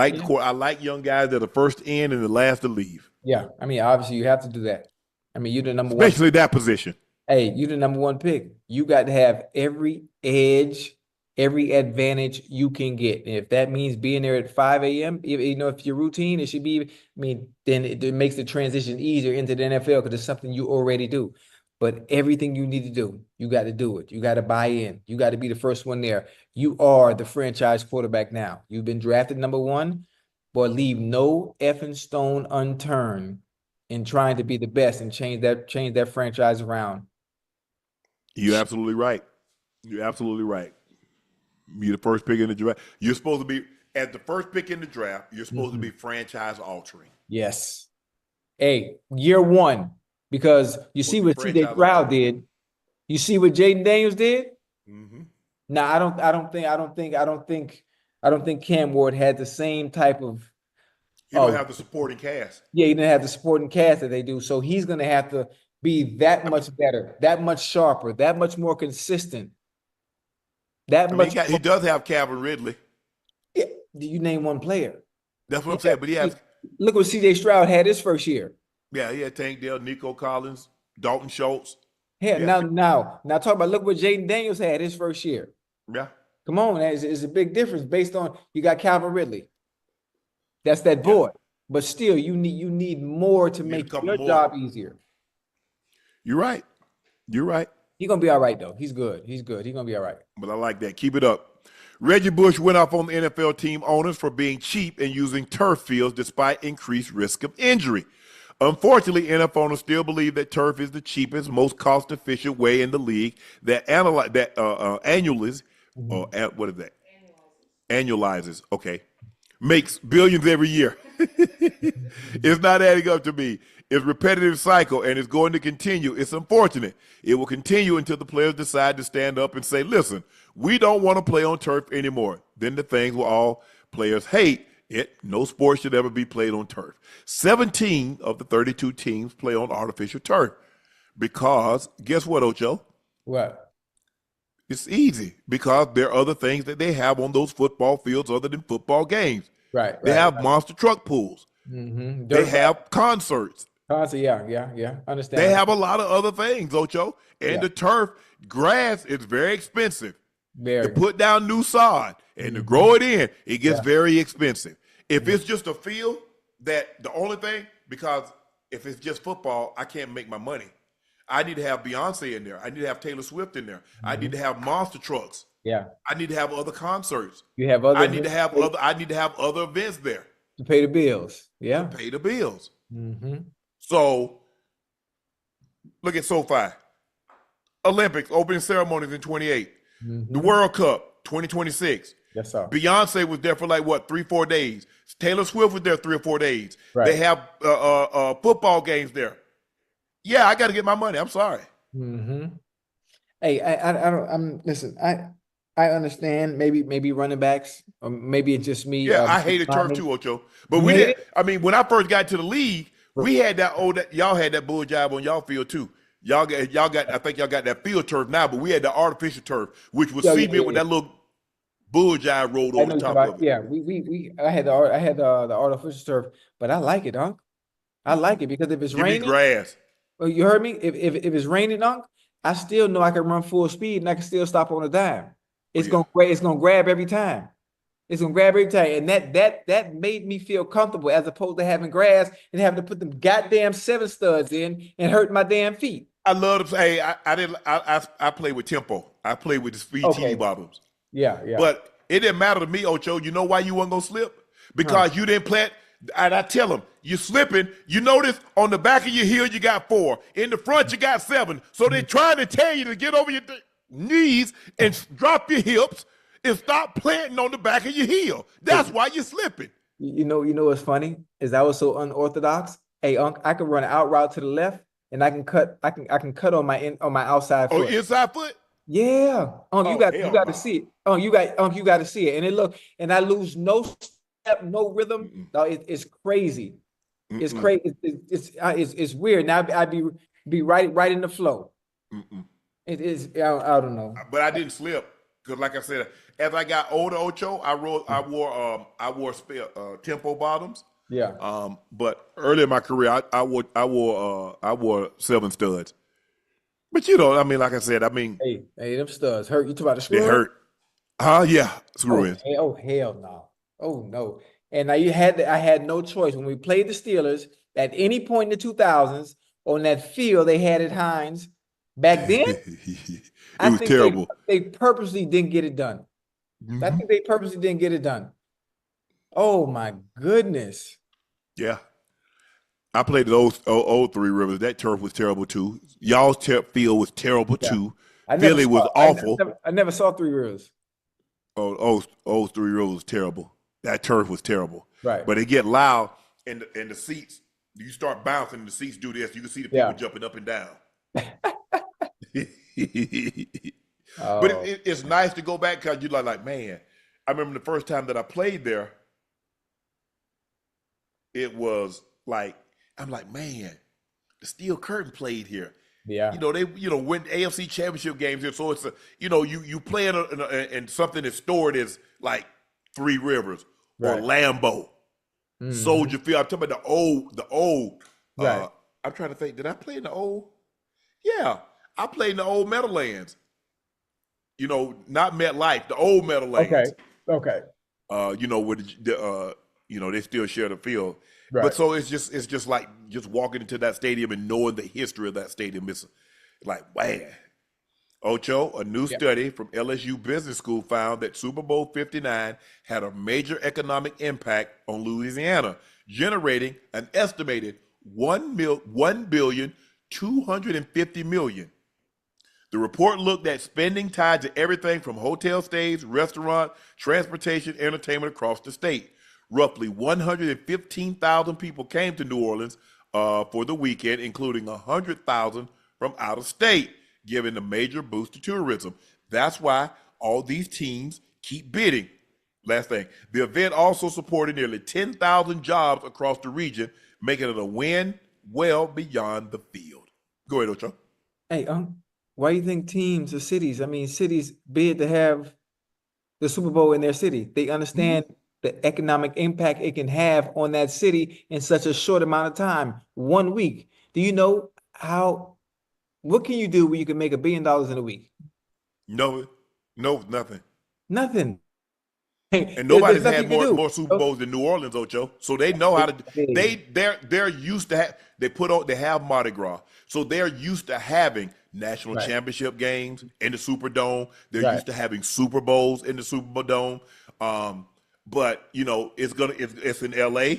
like young guys that are first in and the last to leave. Yeah, I mean, obviously you have to do that. I mean, you're the number one. Especially that position. Hey, you're the number one pick. You got to have every edge, every advantage you can get. And if that means being there at 5 a.m., if your routine, it should be, then it makes the transition easier into the NFL because it's something you already do. But everything you need to do, you got to do it. You got to buy in. You got to be the first one there. You are the franchise quarterback now. You've been drafted number one, but leave no effing stone unturned in trying to be the best and change that franchise around. You're absolutely right. You're absolutely right. You're the first pick in the draft. You're supposed to be, at the first pick in the draft, you're supposed to be franchise altering. Yes. Hey, year one. Because you see what CJ Stroud did, you see what Jaden Daniels did. Mm-hmm. Now I don't think Cam Ward had the same type of. You don't have the supporting cast. Yeah, he didn't have the supporting cast that they do. So he's going to have to be that much better, that much sharper, that much more consistent. He does have Calvin Ridley. Yeah, you name one player. That's what I'm saying. But he has. Look what CJ Stroud had his first year. Yeah, he had Tank Dell, Nico Collins, Dalton Schultz. Yeah, now talk about look what Jaden Daniels had his first year. Yeah. Come on, it's a big difference based on you got Calvin Ridley. That's that boy. But still, you need more to make your job easier. You're right. You're right. He's gonna be all right though. He's good. He's gonna be all right. But I like that. Keep it up. Reggie Bush went off on the NFL team owners for being cheap and using turf fields despite increased risk of injury. Unfortunately, NFL owners still believe that turf is the cheapest, most cost-efficient way in the league that annualizes. Okay, makes billions every year. It's not adding up to me. It's a repetitive cycle, and it's going to continue. It's unfortunate. It will continue until the players decide to stand up and say, "Listen, we don't want to play on turf anymore." Then the things will all players hate. No sport should ever be played on turf. 17 of the 32 teams play on artificial turf because, guess what, Ocho? What? It's easy because there are other things that they have on those football fields other than football games. Right. They have monster truck pools. Mm-hmm. They have concerts. Yeah. Understand. They have a lot of other things, Ocho. And the turf, grass is very expensive. To put down new sod and to grow it in, it gets very expensive. If it's just a field, that the only thing, because if it's just football, I can't make my money. I need to have Beyonce in there. I need to have Taylor Swift in there. I need to have monster trucks. Yeah. I need to have other concerts. You have other. I need to have other events there to pay the bills. Yeah. To pay the bills. Mm-hmm. So look at SoFi. Olympics opening ceremonies in 28. The World Cup 2026. Yes, sir. Beyonce was there for 3-4 days. Taylor Swift was there 3 or 4 days. Right. They have football games there. Yeah, I got to get my money. I'm sorry. Mm-hmm. Hey, I don't. Listen. I understand. Maybe running backs, or maybe it's just me. Yeah, I hated turf too, Ocho. But You we hate did. it? I mean, when I first got to the league, we had y'all had that bull job on y'all field too. Y'all got. I think y'all got that field turf now, but we had the artificial turf, which was cement with that little bull jive rolled I over know the you're top about, of it. yeah, I had the artificial turf, but I like it, Unc. I like it because if it's Give me raining, grass. well, you heard me. If it's raining, Unc, I still know I can run full speed and I can still stop on a dime. Oh, yeah. It's gonna grab every time. It's gonna grab every time, and that made me feel comfortable as opposed to having grass and having to put them goddamn 7 studs in and hurt my damn feet. I love to say I play with tempo. I play with the speed Okay. TV bottoms. Yeah. But it didn't matter to me, Ocho. You know why you wasn't gonna slip? Because you didn't plant. And I tell them, you're slipping. You notice on the back of your heel, you got 4. In the front, you got 7. So they're trying to tell you to get over your knees and drop your hips and stop planting on the back of your heel. That's why you're slipping. You know what's funny is I was so unorthodox. Hey, Unc, I can run an out route to the left, and I can cut on my outside Oh, foot. inside foot? Yeah, Unc, you got to see it. You got to see it. And I lose no step, no rhythm. No, it's crazy. It's crazy. It's weird. Now I'd be right in the flow. It is. I don't know. But I didn't slip because, like I said, as I got older, Ocho, I wore tempo bottoms. Yeah. But early in my career, I wore 7 studs. But I mean, like I said, Hey, them studs hurt. You talk about the screw? they hurt. Yeah, screw in. Hell no. Oh no. And now I had no choice. When we played the Steelers, at any point in the 2000s, on that field they had at Hines, back then, It I was think terrible. they purposely didn't get it done. I think they purposely didn't get it done. Oh my goodness. Yeah. I played those old Three Rivers. That turf was terrible too. Y'all's field was terrible too. Philly was awful. I never saw Three Rivers. Old Three Rivers was terrible. That turf was terrible. Right. But it get loud and the seats, you start bouncing and the seats do this. You can see the people jumping up and down. But it's nice to go back because you're like, man, I remember the first time that I played there, it was like, I'm like, man, the Steel Curtain played here. Yeah. They win AFC championship games here. So it's you play in something that's stored as like Three Rivers or Lambeau, Soldier Field. I'm talking about the old. Right. I'm trying to think. Did I play in the old? Yeah, I played in the old Meadowlands. Not MetLife, the old Meadowlands. Okay. Where they still share the field. Right. But so it's just like just walking into that stadium and knowing the history of that stadium. It's like, wow. Ocho, a new study from LSU Business School found that Super Bowl 59 had a major economic impact on Louisiana, generating an estimated $1,250,000,000. The report looked at spending tied to everything from hotel stays, restaurant, transportation, entertainment across the state. Roughly 115,000 people came to New Orleans for the weekend, including 100,000 from out of state, giving a major boost to tourism. That's why all these teams keep bidding. Last thing, the event also supported nearly 10,000 jobs across the region, making it a win well beyond the field. Go ahead, Ocho. Hey, why do you think teams or cities bid to have the Super Bowl in their city? They understand the economic impact it can have on that city in such a short amount of time, 1 week. Do you know what can you do where you can make $1 billion in a week? No, nothing. Nothing. And nobody's had more Super Bowls than New Orleans, Ocho. So they know how to. They're used to they have Mardi Gras, so they're used to having national championship games in the Superdome. They're used to having Super Bowls in the Superdome. But it's in LA.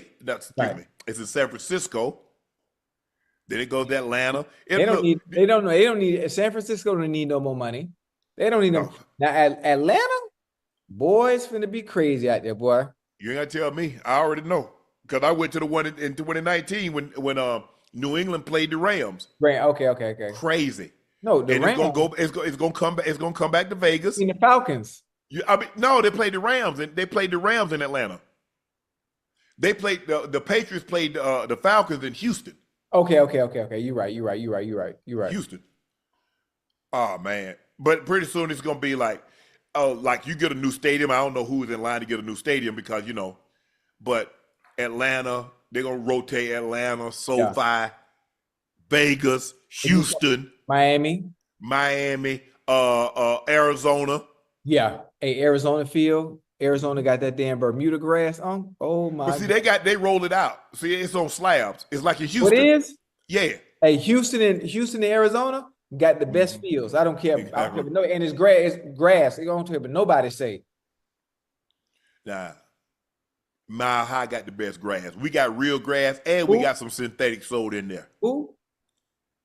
It's in San Francisco. Then it goes to Atlanta. They don't need San Francisco don't need no more money. They don't need no. Now Atlanta, boy, it's finna be crazy out there, boy. You ain't gotta tell me. I already know. Because I went to the one in 2019 when New England played the Rams. Right. Okay. Crazy. No, the Rams. It's gonna come back to Vegas. In the Falcons. I mean, no, they played the Rams, and they played the Rams in Atlanta. They played the Patriots played the Falcons in Houston. Okay. You're right. Houston. Oh man. But pretty soon it's gonna be like, oh, like you get a new stadium. I don't know who's in line to get a new stadium because but Atlanta, they're gonna rotate Atlanta, SoFi, Vegas, Houston, Miami, Arizona. yeah. Hey, Arizona field. Arizona got that damn Bermuda grass on. Oh my! But see, they rolled it out. See, it's on slabs. It's like in Houston. What is? Yeah. Hey, Houston and Arizona got the best fields. I don't care. Exactly. I don't care. No, and it's grass. They don't care, but nobody say. Nah. Mile High got the best grass. We got real grass, and we got some synthetic sold in there. Who?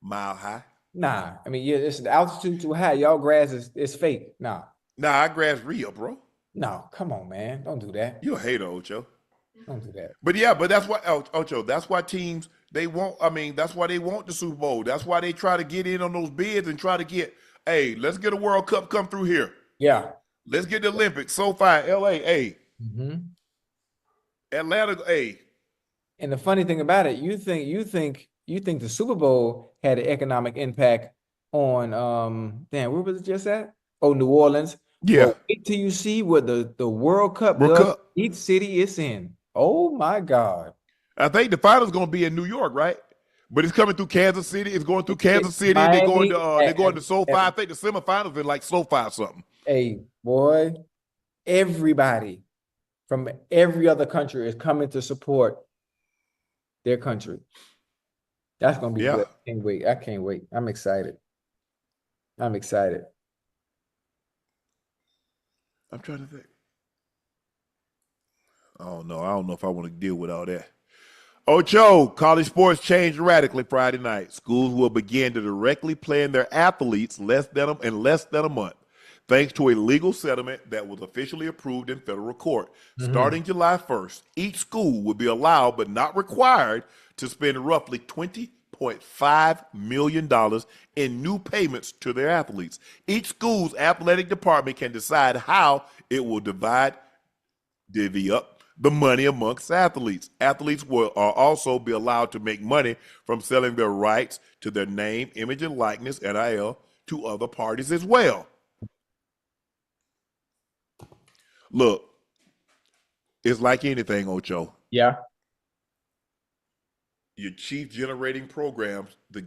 Mile High. Nah. I mean, yeah, it's the altitude too high. Y'all grass is fake. Nah. Nah, our grass real, bro. No, come on, man. Don't do that. You a hater, Ocho. Don't do that. But yeah, but that's why Ocho. That's why teams that's why they want the Super Bowl. That's why they try to get in on those bids and try to get. Hey, let's get a World Cup come through here. Yeah. Let's get the Olympics. SoFi, LA, hey. Mm-hmm. Atlanta, hey. And the funny thing about it, you think the Super Bowl had an economic impact on where was it just at? Oh, New Orleans. Yeah. Well, wait till you see what the World Cup does each city it's in. Oh my God. I think the final's gonna be in New York, right? But it's coming through Kansas City. It's going through Kansas City. They're going to SoFi. I think the semifinals are like SoFi or something. Hey, boy, everybody from every other country is coming to support their country. That's gonna be good. I can't wait. I'm excited. I'm trying to think. I don't know if I want to deal with all that. Ocho, college sports changed radically Friday night. Schools will begin to directly plan their athletes in less than a month, thanks to a legal settlement that was officially approved in federal court. Mm-hmm. Starting July 1st, each school will be allowed but not required to spend roughly $20.5 million in new payments to their athletes. Each school's athletic department can decide how it will divvy up the money amongst athletes. Athletes will also be allowed to make money from selling their rights to their name, image, and likeness, NIL, to other parties as well. Look, it's like anything, Ocho. Yeah. Your chief generating programs, the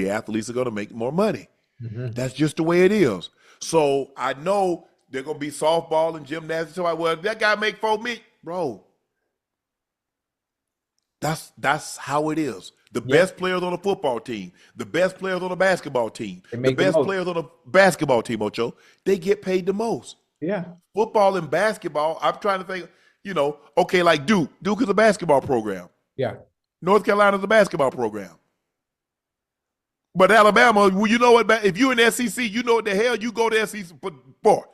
athletes are going to make more money. Mm-hmm. That's just the way it is. So I know they're going to be softball and gymnastics. So well, that guy make $4 million. Bro, that's how it is. The best players on the football team, the best players on the basketball team, the best players on the basketball team, Ocho, they get paid the most. Yeah. Football and basketball, I'm trying to think, okay, like Duke. Duke is a basketball program. Yeah. North Carolina's a basketball program. But Alabama, well, you know what? If you're in the SEC, you know what the hell you go to SEC for?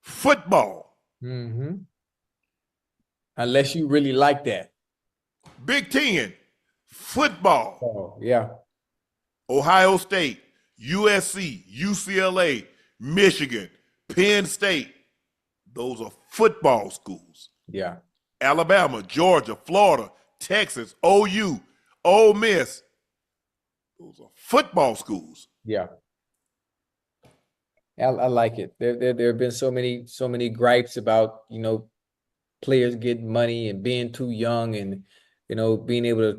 Football. Mm-hmm. Unless you really like that. Big Ten, football. Oh, yeah. Ohio State, USC, UCLA, Michigan, Penn State. Those are football schools. Yeah. Alabama, Georgia, Florida, Texas, OU, Ole Miss. Those are football schools. Yeah. I like it. There have been so many gripes about, players getting money and being too young and, being able to,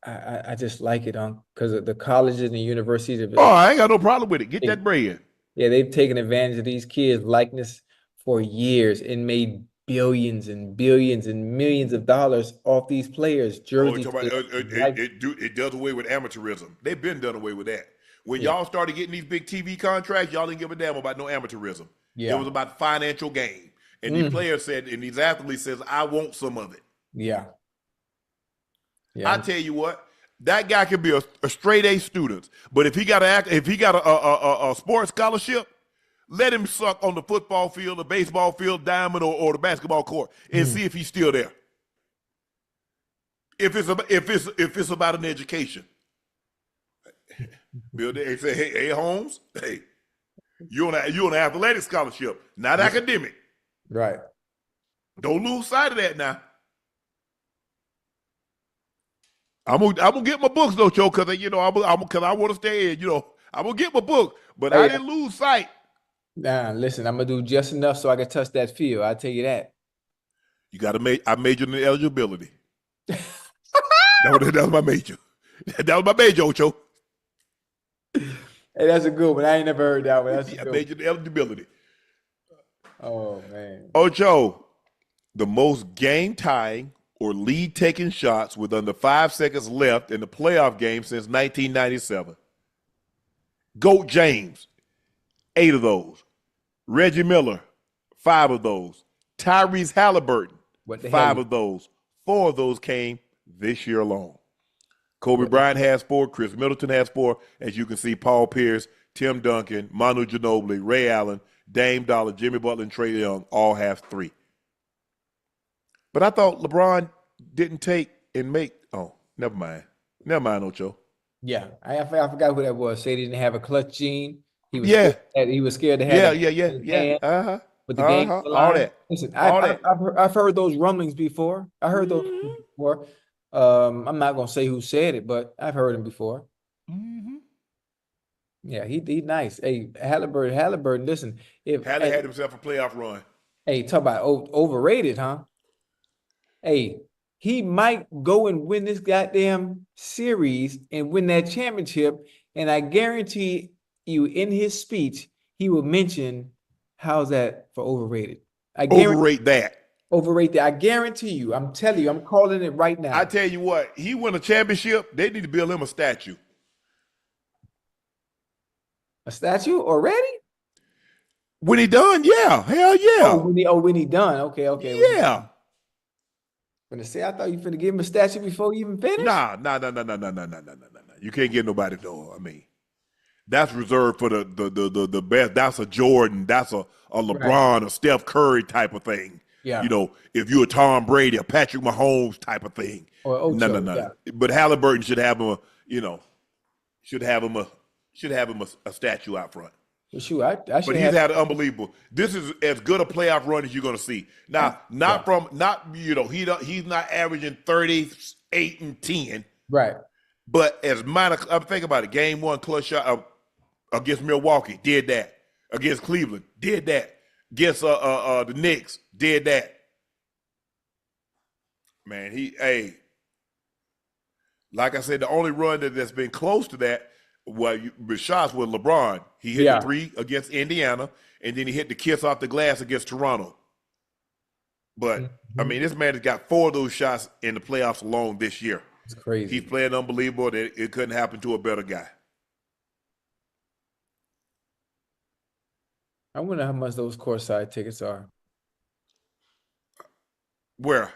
I just like it because the colleges and the universities. I ain't got no problem with it. Get that bread. Yeah, they've taken advantage of these kids' likeness for years and made billions and billions and millions of dollars off these players' jerseys. It does away with amateurism. They've been done away with that. When y'all started getting these big TV contracts, y'all didn't give a damn about no amateurism. Yeah. It was about financial gain. And these players said, and these athletes says, I want some of it. Yeah. I tell you what, that guy could be a straight A student, but if he got a sports scholarship, let him suck on the football field, the baseball field, diamond, or the basketball court, and see if he's still there. If it's about an education, Bill, they say, hey Holmes, hey, You're on an athletic scholarship, not academic. Right. Don't lose sight of that now. I'm gonna get my books though, Joe, because because I want to stay in. I'm gonna get my book, but I didn't lose sight. Nah, listen, I'm gonna do just enough so I can touch that field. I'll tell you that. You got to I majored in eligibility. that was my major. That was my major, Ocho. Hey, that's a good one. I ain't never heard that one. That's a good I majored in eligibility. Oh man. Ocho, the most game-tying or lead-taking shots with under 5 seconds left in the playoff game since 1997. Goat James, 8 of those. Reggie Miller, 5 of those. Tyrese Halliburton, 5 of those. 4 of those came this year alone. Kobe Bryant has 4. Chris Middleton has 4. As you can see, Paul Pierce, Tim Duncan, Manu Ginobili, Ray Allen, Dame Dollar, Jimmy Butler, and Trae Young all have 3. But I thought LeBron didn't take and make. Oh, never mind. Never mind, Ocho. Yeah, I forgot who that was. Said he didn't have a clutch gene. He was scared to have. Yeah. With the game, all that. Listen, I've heard those rumblings before. I heard those before. I'm not gonna say who said it, but I've heard him before. Mm-hmm. Yeah, he nice. Hey, Halliburton. Listen, if Halle had himself a playoff run. Hey, talk about overrated, huh? Hey, he might go and win this goddamn series and win that championship, and I guarantee you, in his speech, he will mention how's that for overrated. Overrate that. Overrate that. I guarantee you. I'm telling you. I'm calling it right now. I tell you what, he won a championship. They need to build him a statue. A statue already? When he done, yeah. Hell yeah. When he done. Okay. Yeah. Gonna say, I thought you finna give him a statue before you even finished. Nah. You can't get nobody though. I mean, that's reserved for the best. That's a Jordan. That's a LeBron, a Steph Curry type of thing. Yeah. If you're a Tom Brady, a Patrick Mahomes type of thing. Or Ocho, No. Yeah. But Halliburton should have him a statue out front. Shoot, but he's had an unbelievable. This is as good a playoff run as you're going to see. Now, he's not averaging 38 and 10. Right. But as I'm thinking about it, game 1 clutch shot against Milwaukee, did that. Against Cleveland, did that. Against the Knicks, did that. Man, like I said, the only run that's been close to that with shots with LeBron. He hit the 3 against Indiana, and then he hit the kiss off the glass against Toronto. But, I mean, this man has got 4 of those shots in the playoffs alone this year. It's crazy. He's playing unbelievable. It couldn't happen to a better guy. I wonder how much those courtside tickets are. Where?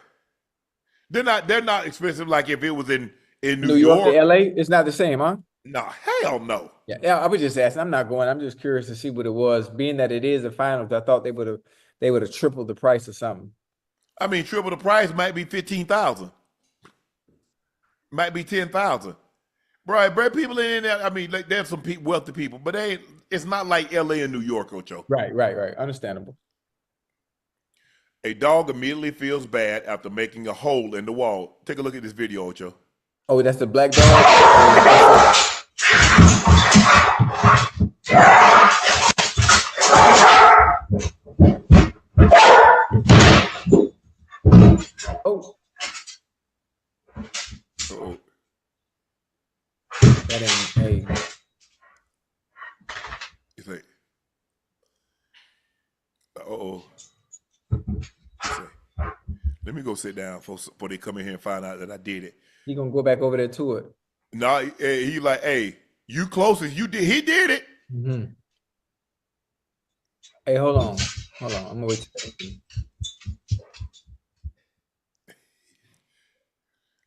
They're not expensive like if it was in New York to LA. It's not the same, huh? No, hell no. Yeah, I was just asking. I'm not going. I'm just curious to see what it was. Being that it is the finals, I thought they would have tripled the price or something. I mean, triple the price might be 15,000. Might be 10,000. Bro, people in there. I mean, like, there's some wealthy people, but it's not like LA and New York, Ocho. Right. Understandable. A dog immediately feels bad after making a hole in the wall. Take a look at this video, Ocho. Oh, that's the black dog? Oh. Uh-oh. That ain't, hey. It's like, let me go sit down before they come in here and find out that I did it. You gonna go back over there to it? No, he like, hey, you closest, you did. He did it. Mm-hmm. Hey, hold on. I'm gonna wait.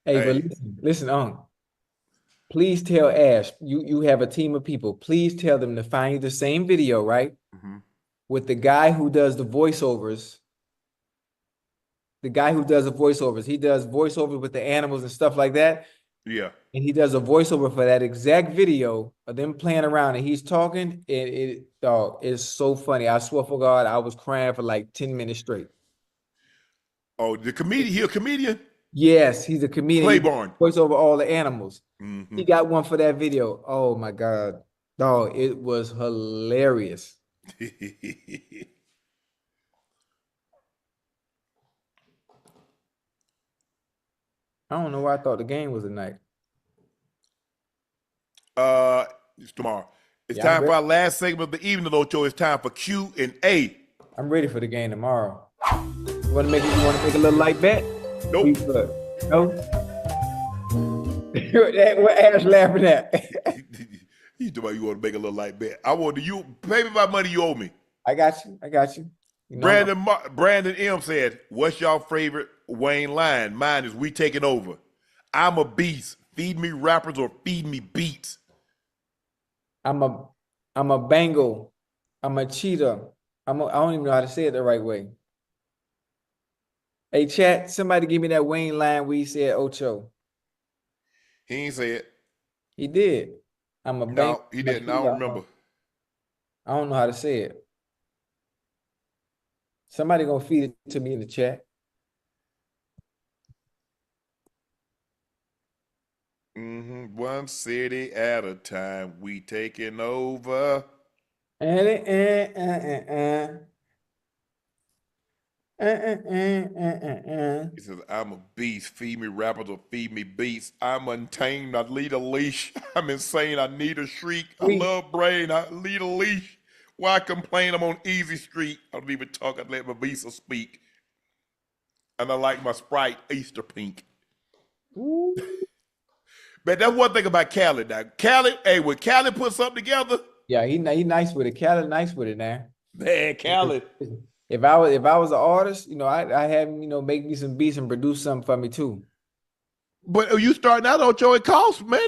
Hey, but listen, please tell Ash, you have a team of people. Please tell them to find you the same video, right? Mm-hmm. With the guy who does the voiceovers. The guy who does the voiceovers. He does voiceovers with the animals and stuff like that. Yeah. And he does a voiceover for that exact video of them playing around and he's talking. Dog, it's so funny. I swear for God, I was crying for like 10 minutes straight. Oh, the comedian. He a comedian. Yes, he's a comedian. He Claiborne. voice over all the animals. Mm-hmm. He got one for that video. Oh my God. Dog, it was hilarious. I don't know why I thought the game was tonight. It's tomorrow. It's Yeah, time for our last segment of the evening, Ocho. It's time for Q and A. I'm ready for the game tomorrow. You want to make a little light bet? Nope. No. What Ash laughing at? You talking about you want to make a little light bet? I want you pay me my money you owe me. I got you. You know, Brandon M said, "What's your favorite Wayne line? Mine is we taking over. I'm a beast. Feed me rappers or feed me beats." I'm a Bengal. I'm a cheetah. I don't even know how to say it the right way. Hey, chat, somebody give me that Wayne line where he said Ocho. He ain't say it. He did. I'm a No, Bengal. he didn't. I don't remember. I don't know how to say it. Somebody gonna feed it to me in the chat. One city at a time, we taking over. He says, "I'm a beast. Feed me rappers or feed me beats. I'm untamed. I lead a leash. I'm insane. I need a shriek. I love brain. I lead a leash. Why complain? I'm on easy street. I don't even talk. I let my visa speak. And I like my Sprite Easter pink." Ooh. But that's one thing about Khaled. Now, Khaled, hey, when Khaled put something together, Yeah, he nice with it. Khaled nice with it now. man, Khaled. If I was an artist, I have him, make me some beats and produce something for me too. But you starting out, Ocho, it costs, man.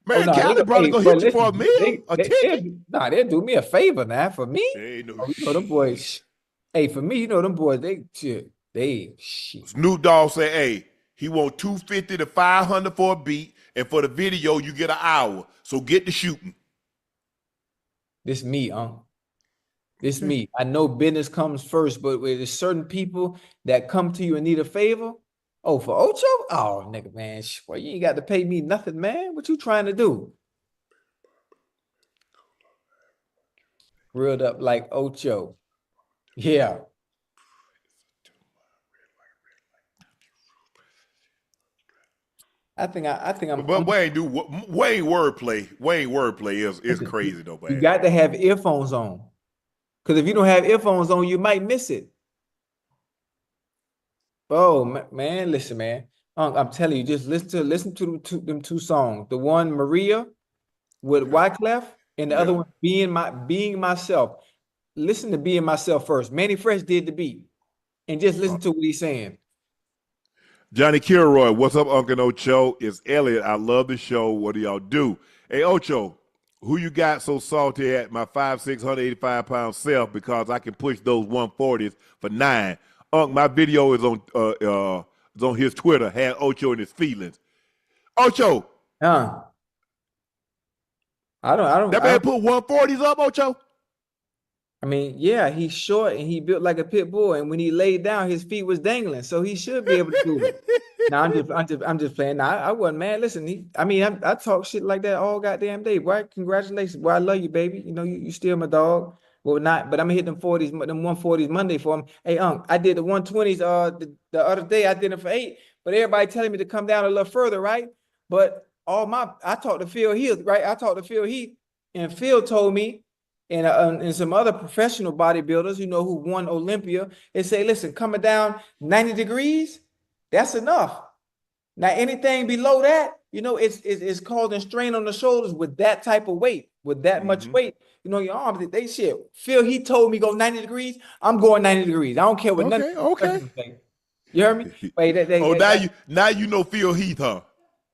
Khaled probably gonna hit you for a meal, a ticket. They'll do me a favor now for me. Hey, no them boys. Hey, for me, them boys, they shit. Snoop Dogg say, hey, he want $250 to $500 for a beat, and for the video, you get an hour. So get to shooting. This me, This me. I know business comes first, but there's certain people that come to you and need a favor. Oh, for Ocho? Oh, nigga, man. Well, you ain't got to pay me nothing, man. What you trying to do? Grilled up like Ocho. Yeah. I think I'm. But Wayne wordplay. Wayne wordplay is crazy though, man. You got to have earphones on, because if you don't have earphones on, you might miss it. Oh man, listen, man. I'm telling you, just listen to them two songs. The one Maria with Wyclef, and the other one Being Myself. Listen to Being Myself first. Manny Fresh did the beat, and just listen to what he's saying. Johnny Kilroy, what's up, Uncle Ocho? It's Elliot. I love the show. What do y'all do? Hey, Ocho, who you got so salty at my 5'6", 185-pound self because I can push those 140s for 9? My video is on his Twitter, had Ocho in his feelings. Ocho. I don't. That man put 140s up, Ocho? I mean, yeah, he's short and he built like a pit bull, and when he laid down, his feet was dangling, so he should be able to do it. Now I'm just playing. Now I wasn't mad. Listen, I talk shit like that all goddamn day. Boy, congratulations. Boy, I love you, baby. You still my dog. Well, not, but I'm gonna hit them 140s Monday for him. Hey, I did the 120s the other day. I did it for 8, but everybody telling me to come down a little further, right? But I talked to Phil Heath, right? I talked to Phil Heath, and Phil told me, and some other professional bodybuilders, who won Olympia, they say, listen, coming down 90 degrees, that's enough. Now, anything below that, it's causing strain on the shoulders with that type of weight, with that much weight. Your arms, they shit. Phil, he told me go 90 degrees. I'm going 90 degrees. I don't care what nothing. Okay. You heard me? Wait, now you know Phil Heath, huh?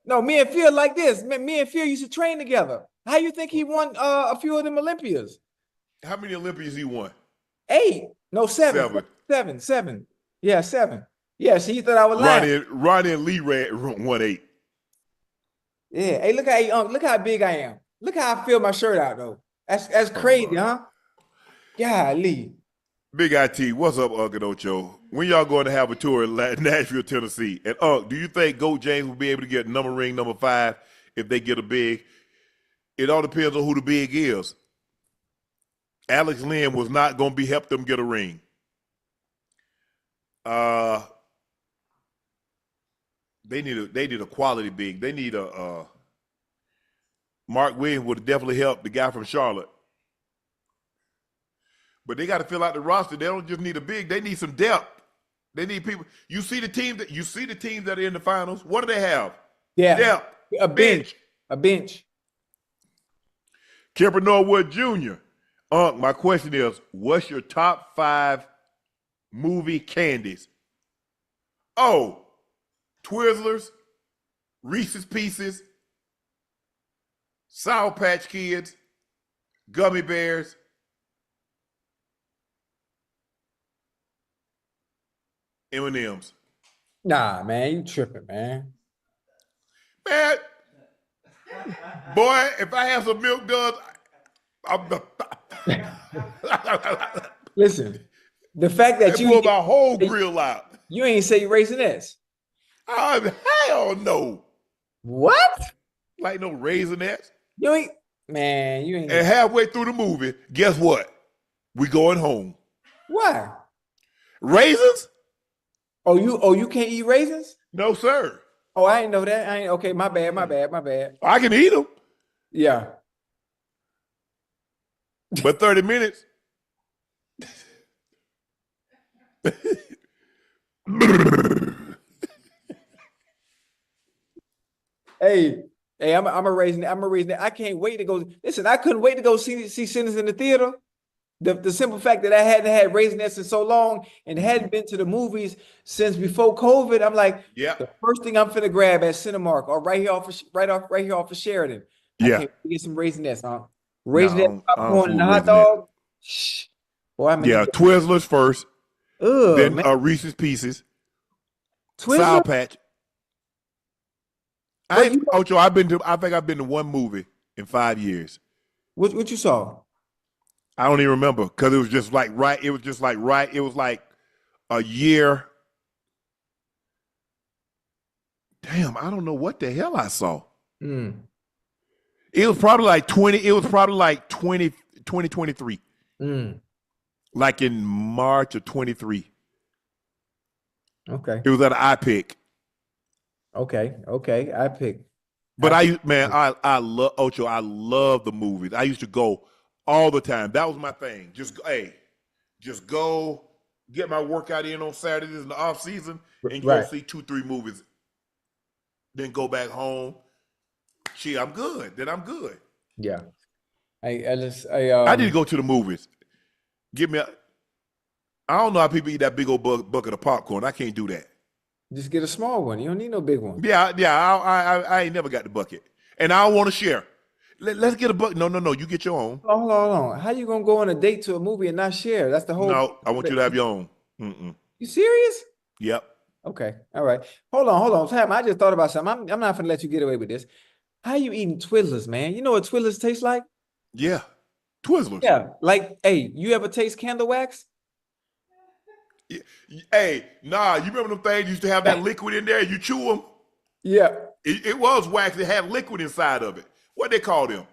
No, me and Phil like this. Me and Phil used to train together. How you think he won a few of them Olympias? How many Olympias he won? 8. No, 7. 7. Yeah, 7. Yeah, so you thought I was lying. Ronnie and Lee won 8. Yeah. Hey, look how big I am. Look how I fill my shirt out though. That's crazy, huh? Golly. Big IT, what's up, Unc and Ocho? When y'all going to have a tour in Nashville, Tennessee? And Unc, do you think Goat James will be able to get ring number 5 if they get a big? It all depends on who the big is. Alex Lynn was not going to be help them get a ring. They need a quality big. They need a Mark Williams would have definitely helped the guy from Charlotte. But they got to fill out the roster. They don't just need a big. They need some depth. They need people. You see the teams that are in the finals. What do they have? Yeah, depth. a bench. Kemper Norwood Jr. My question is, what's your top 5 movie candies? Oh, Twizzlers, Reese's Pieces, Sour Patch Kids, Gummy Bears, M&M's. Nah, man, you tripping, man. Man, boy, if I have some milk duds, I'm the. Listen, the fact that pull my whole grill out. You ain't say Raisinets. Hell no. What? Like no Raisinets. You ain't, man, you ain't. And halfway through the movie, guess what? We going home. Why? Raisins? Oh, you can't eat raisins? No, sir. Oh, I didn't know that. Okay, my bad. I can eat them. Yeah. But 30 minutes. Hey, I'm a raisin. I can't wait to go. Listen, I couldn't wait to go see Sinners in the theater. The simple fact that I hadn't had Raisinets in so long and hadn't been to the movies since before COVID, I'm like, yeah. The first thing I'm finna grab at Cinemark or right here off of Sheridan. Yeah. I can't get some Raisinets, huh? Raisinets, popcorn, and a hot Raisinette. dog. Shh. Boy, Twizzlers first. Ugh, then man. Reese's Pieces. Twizzlers? Sour Patch. I think I've been to one movie in 5 years. What you saw? I don't even remember because it was just like right. It was like a year. Damn, I don't know what the hell I saw. It was probably like 2023. Like in March of 23. Okay. It was at an iPick. Okay. iPick. But I love Ocho. I love the movies. I used to go all the time. That was my thing. Just go get my workout in on Saturdays in the off season and go see 2-3 movies. Then go back home. Gee, I'm good. Then I'm good. Yeah. I need to go to the movies. I don't know how people eat that big old bucket of popcorn. I can't do that. Just get a small one. You don't need no big one. Yeah. I ain't never got the bucket, and I don't want to share. Let's get a bucket. No. You get your own. Hold on. How you gonna go on a date to a movie and not share? That's the whole. No, I want you to have your own. You serious? Yep. Okay. All right. Hold on. Sam, I just thought about something. I'm not gonna let you get away with this. How you eating Twizzlers, man? You know what Twizzlers taste like? Yeah. Twizzlers. Yeah. Like, hey, you ever taste candle wax? Yeah. Hey, nah, you remember them things used to have that liquid in there? You chew them? Yeah. It was wax. It had liquid inside of it. What they call them?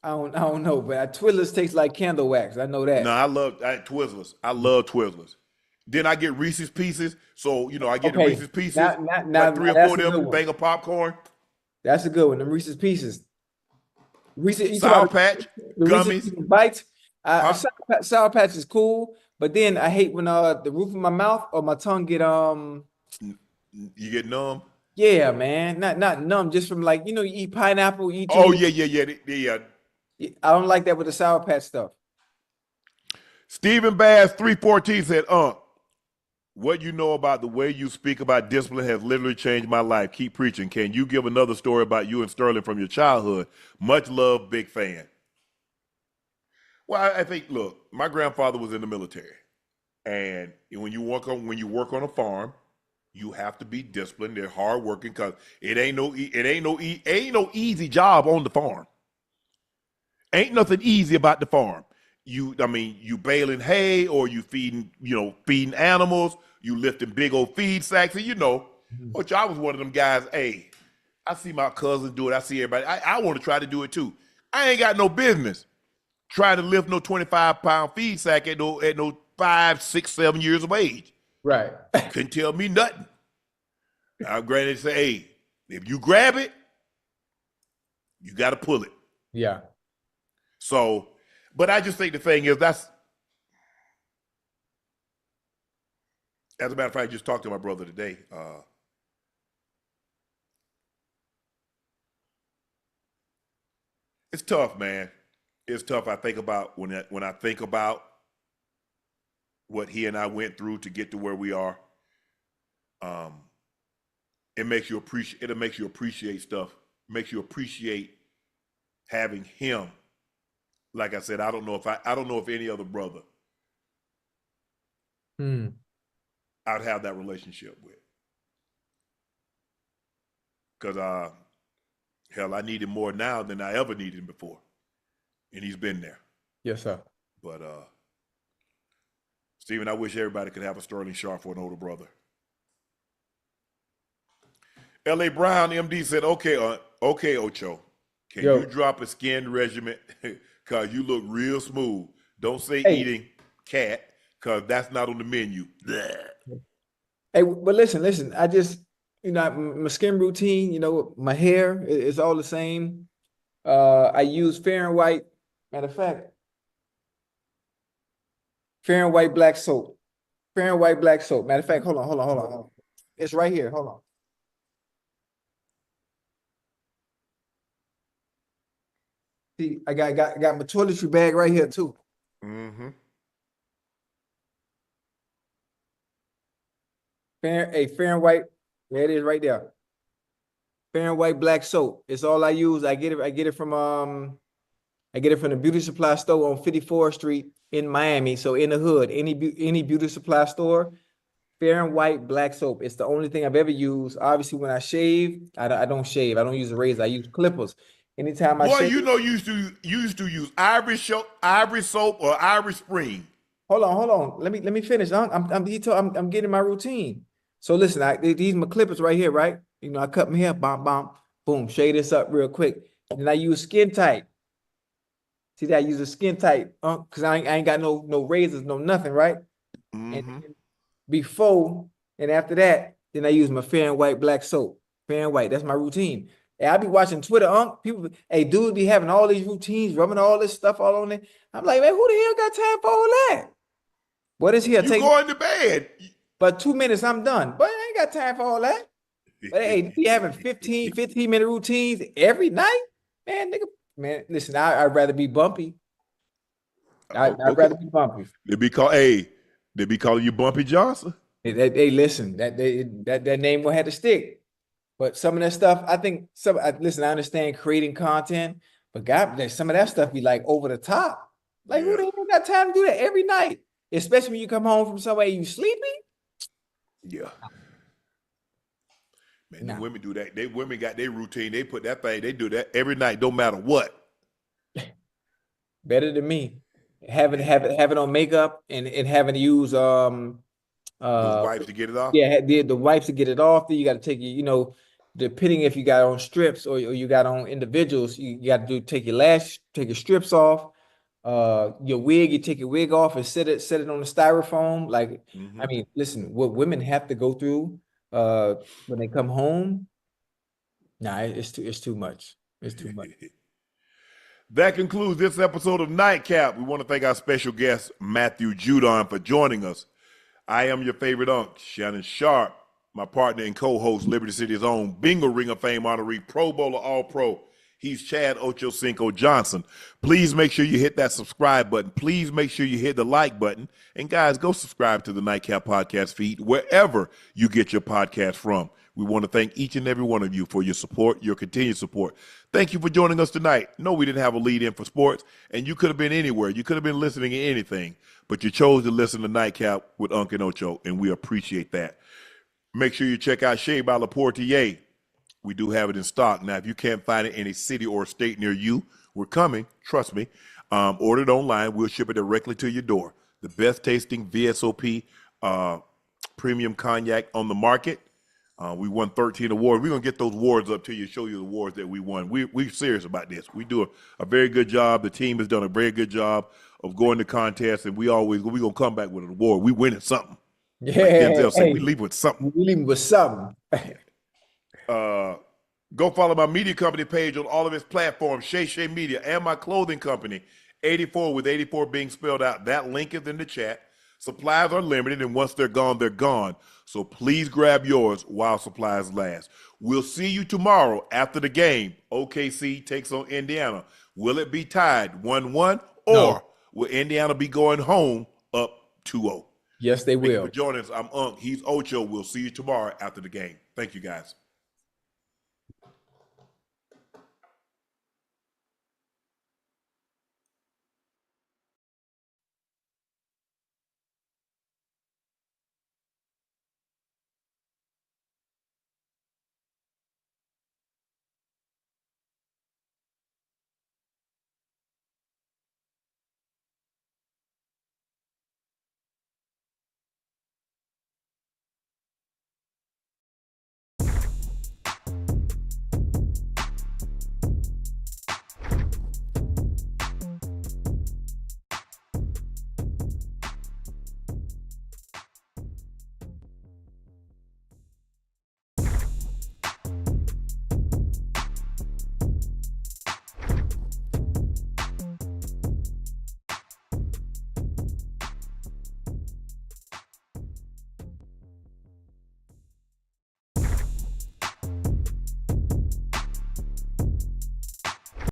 I don't know, but Twizzlers taste like candle wax. I know that. No, I love Twizzlers. I love Twizzlers. Then I get Reese's Pieces. So, I get the Reese's Pieces. Like 3 or 4 of them, bang of popcorn. That's a good one. The Reese's Pieces. Sour Patch, gummies. Reese's Bites. Sour Patch is cool, but then I hate when the roof of my mouth or my tongue get You get numb? Yeah, man. Not numb, just from like, you eat pineapple, you eat yeah. I don't like that with the Sour Patch stuff. Stephen Bass 314 said, what you know about the way you speak about discipline has literally changed my life. Keep preaching. Can you give another story about you and Sterling from your childhood? Much love, big fan. Well, I think, look, my grandfather was in the military. And when you work on a farm, You have to be disciplined. They're hardworking because it ain't no easy job on the farm. Ain't nothing easy about the farm. You baling hay or you feeding animals. You lifting big old feed sacks, and which I was one of them guys. Hey, I see my cousins do it. I see everybody. I want to try to do it too. I ain't got no business trying to lift no 25-pound feed sack at no 5, 6, 7 years of age. Right. Couldn't tell me nothing. I'm granted to say, hey, if you grab it, you got to pull it. Yeah. So, but I just think the thing is as a matter of fact, I just talked to my brother today. It's tough, man. It's tough. I think about when I think about what he and I went through to get to where we are. It makes you appreciate stuff. It makes you appreciate having him. Like I said, I don't know if any other brother I'd have that relationship with. Because hell, I need him more now than I ever needed him before. And he's been there. Yes, sir. But Steven, I wish everybody could have a Sterling Sharpe for an older brother. L.A. Brown, MD, said, okay, Ocho, can you drop a skin regimen? Because you look real smooth. Don't say eating cat, because that's not on the menu. Hey, but listen, I just, my skin routine, my hair is all the same. I use Fair and White. Matter of fact, Fair and White black soap. Fair and White black soap. Matter of fact, hold on. It's right here. Hold on. See, I got my toiletry bag right here too. Mm-hmm. Fair and White. There it is right there. Fair and White black soap. It's all I use. I get it from the beauty supply store on 54th Street in Miami. So in the hood, any beauty supply store, Fair and White black soap. It's the only thing I've ever used. Obviously, when I shave, I don't shave. I don't use a razor. I use clippers. Anytime I shave. You used to use Ivory soap or Ivory Spring. Hold on. Let me finish. I'm getting my routine. So listen, these my clippers right here, right? I cut my hair, boom, shade this up real quick. And then I use Skin Tight. See that I use a Skin Tight, because I ain't got no razors, no nothing, right? Mm-hmm. And before and after that, then I use my Fair and White black soap. Fair and White, that's my routine. Hey, I be watching Twitter, people, dudes be having all these routines, rubbing all this stuff all on it. I'm like, man, who the hell got time for all that? What is here? You going to bed. But 2 minutes, I'm done. But I ain't got time for all that. But hey, be having 15-minute routines every night? Man, listen, I'd rather be bumpy. I'd rather be bumpy. They be calling you Bumpy Johnson. Hey, listen, that name will have to stick. But some of that stuff, I think I understand creating content, but God, some of that stuff be like over the top. Like, who the hell got time to do that every night? Especially when you come home from somewhere you sleepy? Yeah. Man, the women do that. Women got their routine. They put that thing, they do that every night, don't matter what. Better than me. Having on makeup and having to use those wipes to get it off. Yeah, the wipes to get it off. Then you got to take depending if you got on strips or you got on individuals, you got to take your strips off. Your wig, you take your wig off and set it on the styrofoam. Like, I mean, listen, what women have to go through when they come home. Nah, it's too much. It's too much. That concludes this episode of Nightcap. We want to thank our special guest, Matthew Judon, for joining us. I am your favorite unk, Shannon Sharpe, my partner and co-host, Liberty City's own Bingo Ring of Fame honoree, Pro Bowler, All-Pro. He's Chad Ochocinco Johnson. Please make sure you hit that subscribe button. Please make sure you hit the like button. And guys, go subscribe to the Nightcap podcast feed wherever you get your podcast from. We want to thank each and every one of you for your support, your continued support. Thank you for joining us tonight. No, we didn't have a lead in for sports, and you could have been anywhere. You could have been listening to anything, but you chose to listen to Nightcap with Unc and Ocho, and we appreciate that. Make sure you check out Shea by Laportier. We do have it in stock. Now, if you can't find it in a city or a state near you, we're coming. Trust me. Order it online. We'll ship it directly to your door. The best tasting VSOP premium cognac on the market. We won 13 awards. We're going to get those awards up to you, show you the awards that we won. We're serious about this. We do a very good job. The team has done a very good job of going to contests, and we're going to come back with an award. We winning something. Yeah, Like Denzel said, hey, we leave with something. we leaving with something. Go follow my media company page on all of its platforms, Shay Media, and my clothing company, 84 with 84 being spelled out. That link is in the chat. Supplies are limited, and once they're gone, they're gone. So please grab yours while supplies last. We'll see you tomorrow after the game. OKC takes on Indiana. Will it be tied 1-1, or No. will Indiana be going home up 2-0? Yes, they Thank you will. for joining us. I'm Unc. He's Ocho. We'll see you tomorrow after the game. Thank you, guys.